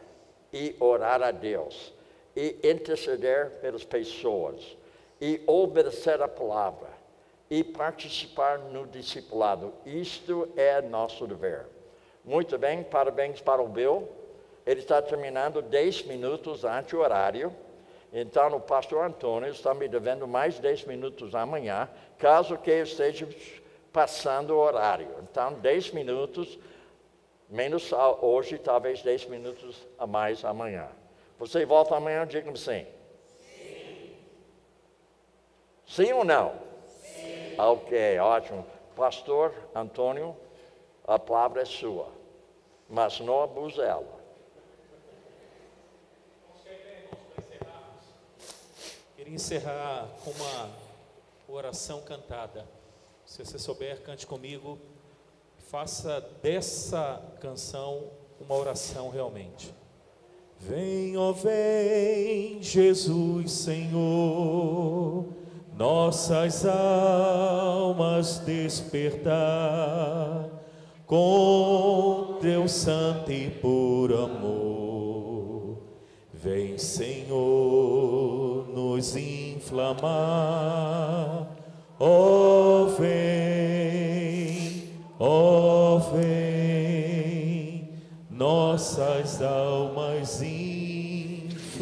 Speaker 2: e orar a Deus, e interceder pelas pessoas, e obedecer a palavra, e participar no discipulado. Isto é nosso dever. Muito bem, parabéns para o Bill. Ele está terminando 10 minutos antes do horário. Então, o pastor Antônio está me devendo mais 10 minutos amanhã, caso que eu esteja passando o horário. Então, 10 minutos, menos hoje, talvez 10 minutos a mais amanhã. Você volta amanhã? Diga-me sim. Sim. Sim ou não? Sim. Ok, ótimo. Pastor Antônio, a palavra é sua, mas não abuse ela.
Speaker 1: Queria encerrar com uma oração cantada. Se você souber, cante comigo. Faça dessa canção uma oração realmente. Vem, ó vem, Jesus Senhor, nossas almas despertar, com Deus santo e por amor. Vem, Senhor, nos inflamar, ó vem, nossas almas inflamar.